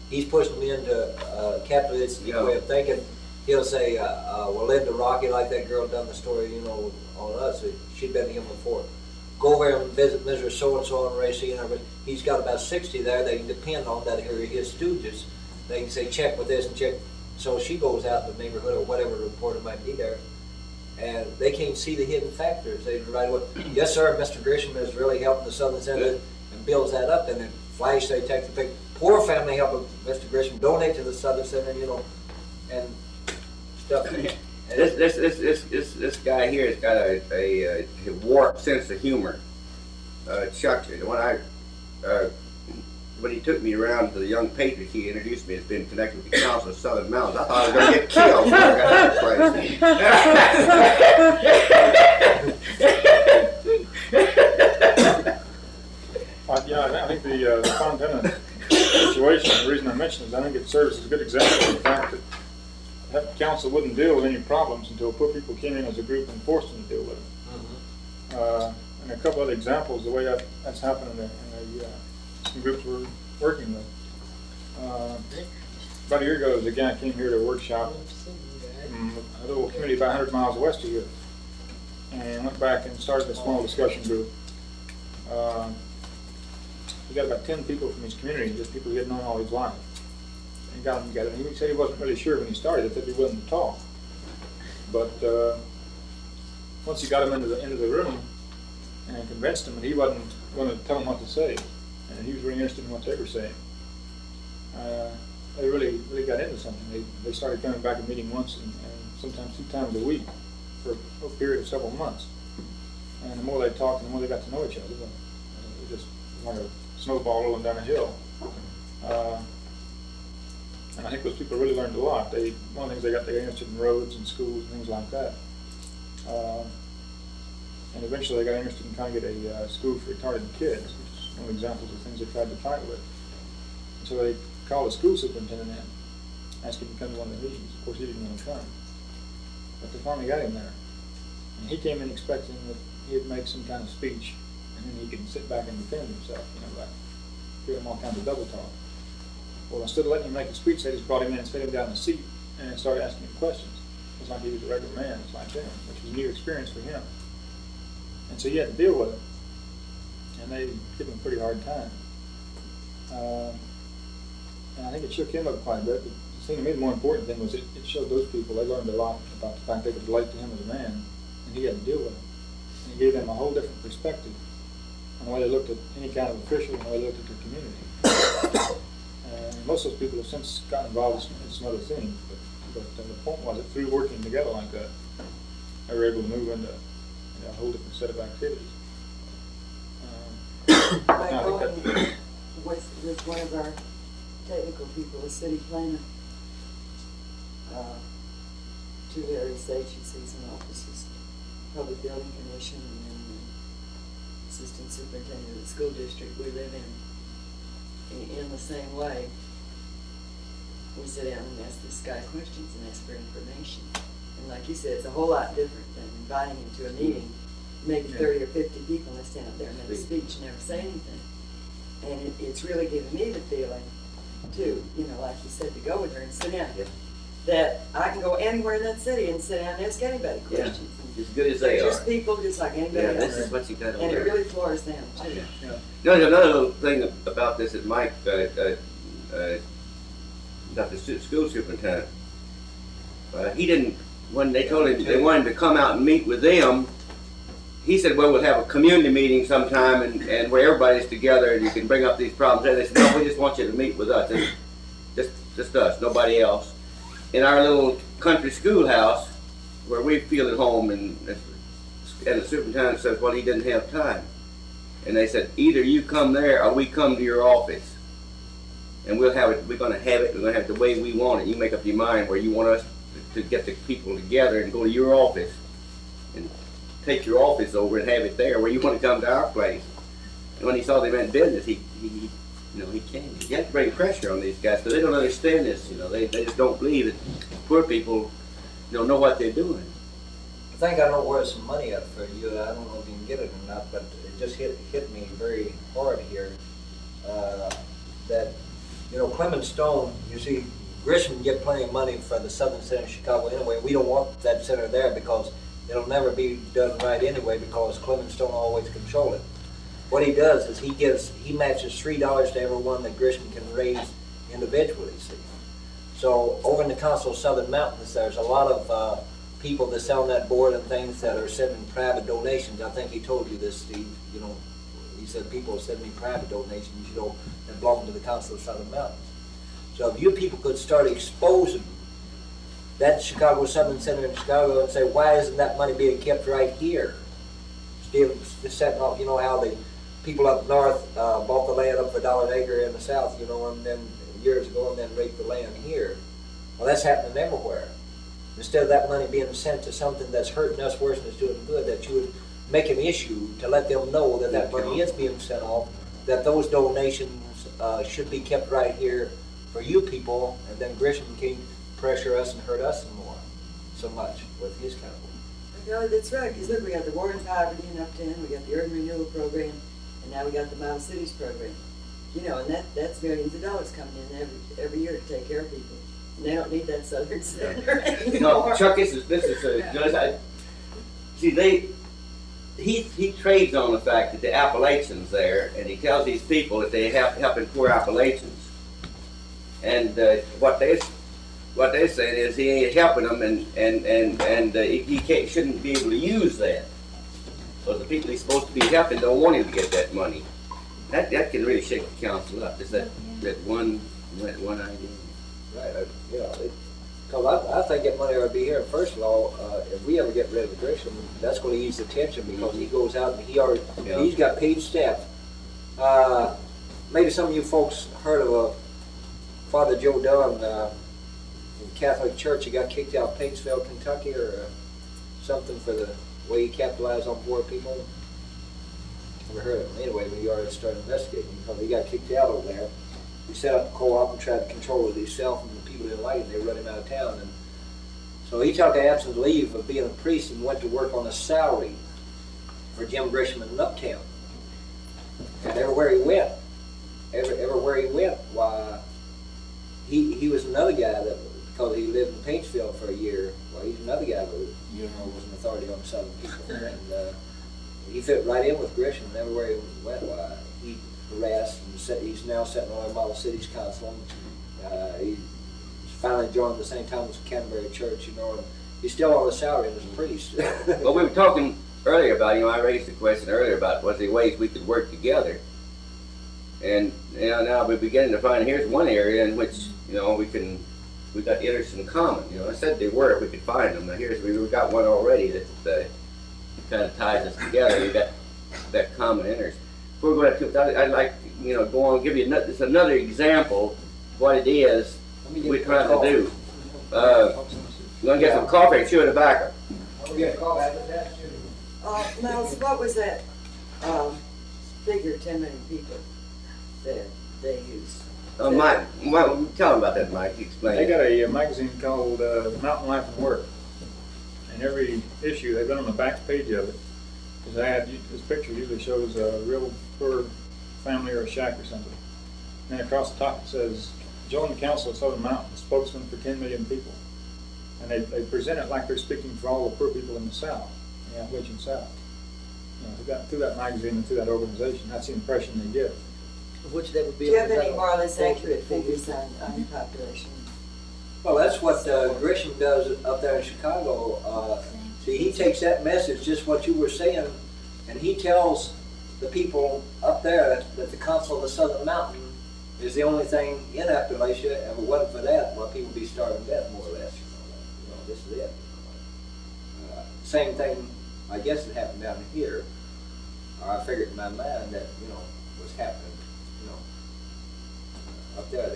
he's pushing them into a capitalistic way of thinking. He'll say, well, Linda Rocky, like that girl done the story, you know, on us, she'd been to him before. Go over and visit Mr. So-and-so on Racine, but he's got about 60 there they can depend on that here, his stooges. They can say, check with this and check. So she goes out in the neighborhood or whatever reporter might be there, and they can't see the hidden factors. They right away, yes, sir, Mr. Grisham is really helping the Southern Center, and builds that up, and then flash, they take the pic. poor family help Mr. Grisham donate to the Southern Center, you know, and stuff. And This guy here has got a warped sense of humor. Chuck, when he took me around to the Young Patriots, he introduced me as being connected with the Council of Southern Mountains. I thought I was going to get killed when I got to that place. Yeah, I think the Fontana situation, the reason I mentioned it is I think it serves as a good example of the fact that council wouldn't deal with any problems until poor people came in as a group and forced them to deal with them. And a couple other examples, the way that's happened in some groups we're working with. About a year ago, there was a guy came here to a workshop from a little community about 100 miles west of here, and went back and started a small discussion group. We got about 10 people from his community, just people he had known all his life, and got them together. And he said he wasn't really sure when he started if they'd be willing to talk, but once he got them into the room and convinced them, and he wasn't going to tell them what to say, and he was really interested in what they were saying. They really got into something. They started coming back and meeting once and sometimes 2 times a week for a period of several months. And the more they talked, and the more they got to know each other. It just was like a snowball rolling down a hill. And I think those people really learned a lot. One of the things they got interested in roads and schools and things like that. And eventually they got interested in trying to get a school for retarded kids, which is one of the examples of things they tried to fight with. And so they called the school superintendent in, asked him to come to one of the meetings. Of course, he didn't want to come. But they finally got him there. And he came in expecting that he'd make some kind of speech, and then he could sit back and defend himself, like give him all kinds of double talk. Well, instead of letting him make a speech, they just brought him in and set him down in the seat and started asking him questions. It was like he was a regular man, just like them, which was a new experience for him. And so you had to deal with it. And they gave him a pretty hard time. And I think it shook him up quite a bit, but it seemed to me the more important thing was it showed those people, they learned a lot about the fact they could relate to him as a man, and he had to deal with it. And he gave them a whole different perspective on the way they looked at any kind of official and the way they looked at their community. And most of those people have since gotten involved in some other things, but the point was that through working together like that, they were able to move into a whole different set of activities. By going with one of our technical people, a city planner, to various agencies and offices, Public Building Commission, and then the Assistant Superintendent of the school district we live in the same way. We sit down and ask this guy questions and ask for information. And like you said, it's a whole lot different than inviting him to a meeting, maybe 30 or 50 people, and they stand up there and make a speech and never say anything. And it's really given me the feeling, too, like you said, to go with her and sit down, that I can go anywhere in that city and sit down and ask anybody questions. As good as they They're are. just people just like anybody else. This is what you got to And it learn. really floors them, too. There's another little thing about this that Mike, got the school superintendent. He didn't, when they told him they wanted him to come out and meet with them, he said, well, we'll have a community meeting sometime and where everybody's together and you can bring up these problems. And they said, no, we just want you to meet with us. And just us, nobody else. In our little country schoolhouse where we feel at home, and the superintendent says, well, he didn't have time. And they said, either you come there or we come to your office. And we'll have it, we're going to have it the way we want it. You make up your mind where you want us to get the people together and go to your office and take your office over and have it there where you want to come to our place. And when he saw they meant business, he came. You have to bring pressure on these guys because they don't understand this. They just don't believe that poor people know what they're doing. I think I know where some money up for you. I don't know if you can get it or not, but it just hit me very hard here. That Clement Stone, you see, Grisham get plenty of money for the Southern Center in Chicago anyway. We don't want that center there because it'll never be done right anyway because Clement Stone always control it. What he does is he matches $3 to everyone that Grisham can raise individually, see. So over in the Council of Southern Mountains, there's a lot of people that sit on that board and things that are sending private donations. I think he told you this, Steve, He said people send me private donations, you know, that belong to the Council of Southern Mountains. So if you people could start exposing that Chicago Southern Center in Chicago and say, why isn't that money being kept right here? Still setting off, you know, how the people up north bought the land up for $1 an acre in the south, you know, and then years ago, and then raped the land here. Well, that's happening everywhere. Instead of that money being sent to something that's hurting us worse than it's doing good, that you would make an issue to let them know that that money is being sent off, that those donations should be kept right here for you people, and then Grisham can pressure us and hurt us some more, so much with his kind of work. No, that's right, because look, we got the War and Poverty in Uptown, we got the Urban Renewal Program, and now we got the Model Cities Program. You know, and that's millions of dollars coming in every year to take care of people. And they don't need that Southern Center anymore. No, Chuck, this is see, he trades on the fact that the Appalachians there, and he tells these people that they helping poor Appalachians. And what they're saying is he ain't helping them, and he shouldn't be able to use that. So the people he's supposed to be helping don't want him to get that money. That can really shake the council up. Just that one idea. Right, you know, because I think that money ought to be here. First of all, if we ever get rid of Grisham, that's going to ease the tension because he goes out and he's got paid staff. Maybe some of you folks heard of Father Joe Dunn in the Catholic Church. He got kicked out of Paintsville, Kentucky, or something for the way he capitalized on poor people. Never heard of him. Anyway, we already started investigating because he got kicked out over there. He set up a co-op and tried to control it himself, and the people didn't like it. They run him out of town. And so he took an absent leave of being a priest and went to work on a salary for Jim Grisham in Uptown. And everywhere he went, why, he was another guy that, because he lived in Paintsville for a year, well, he's another guy that, you know, was an authority on Southern people. And he fit right in with Grisham, and everywhere he went, why, he harassed, and he's now sitting on our Model Cities Council. He finally joined the St. Thomas Canterbury Church, you know, and he's still on the salary as a priest. Well, we were talking earlier about, you know, I raised the question earlier about was there ways we could work together. And you know, now we're beginning to find here's one area in which, you know, we got interests in common. You know, I said they were if we could find them. Now we got one already that kind of ties us together. We got that common interest. Before we go to, I'd like to, you know, go on and give you another example of what it is we're trying to do. We're going to get some coffee and chew tobacco. We'll get a call after that, too. Miles, what was that figure, 10 million people that they used? Mike, tell them about that, Mike. Explain. They got a magazine called Mountain Life and Work. And every issue, they've been on the back page of it. This picture usually shows a real poor family or a shack or something. And across the top it says, join the Council of Southern Mountains, spokesman for 10 million people. And they present it like they're speaking for all the poor people in the South, the Appalachian South. You know, through that magazine and through that organization, that's the impression they give. Which that would be. Do you have any more or less accurate figures on population? Well, that's what Grisham does up there in Chicago. See, he takes that message, just what you were saying, and he tells the people up there that the Council of the Southern Mountain is the only thing in Appalachia, and if it wasn't for that, well, people would be starving to death, more or less. You know, this is it. Same thing, I guess it happened down here. Or I figured in my mind that, you know, was happening, you know, up there.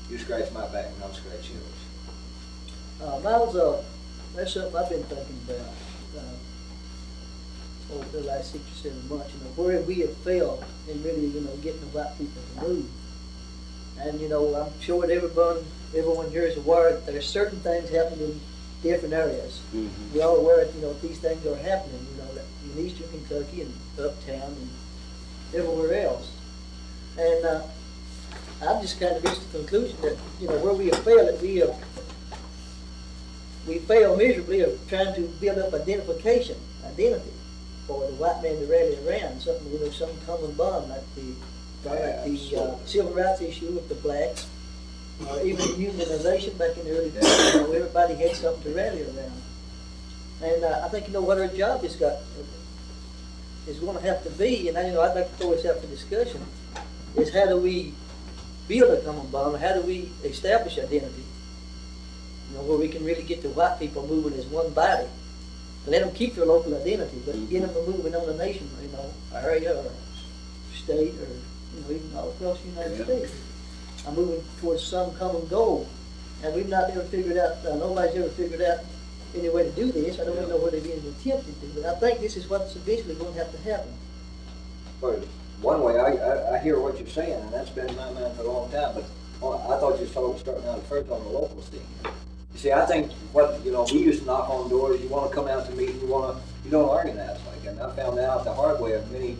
You scratch my back and I'll scratch yours. Miles, that's something I've been thinking about over the last 6 or 7 months. You know, where we have failed in really, you know, getting the white people to move. And you know, I'm sure that everyone here is aware that there's certain things happening in different areas. Mm-hmm. We're all aware that, you know, these things are happening. You know, that in eastern Kentucky and uptown and everywhere else. And I've just kind of reached the conclusion that, you know, where we have failed, that we fail miserably of trying to build up identity for the white man to rally around, something, you know, some common bond, like the civil rights issue with the blacks, or even the unionization back in the early 20s, you know, everybody had something to rally around. And I think, you know, what our job has got, is gonna have to be, and I, I'd like to throw this out for discussion, is how do we build a common bond, how do we establish identity? You know, where we can really get the white people moving as one body. Let them keep their local identity, but get them moving on the nation, you know, area or state or, you know, even all across the United States. I'm moving towards some common goal. And we've not ever figured out, nobody's ever figured out any way to do this. I don't even know where they've even attempted to, but I think this is what's eventually going to have to happen. Well, one way, I hear what you're saying, and that's been in my mind for a long time, but I thought you were starting out first on the local scene. You see, I think what, you know, we used to knock on doors, you wanna come out to meet, you don't learn in that, like, and I found out the hard way of many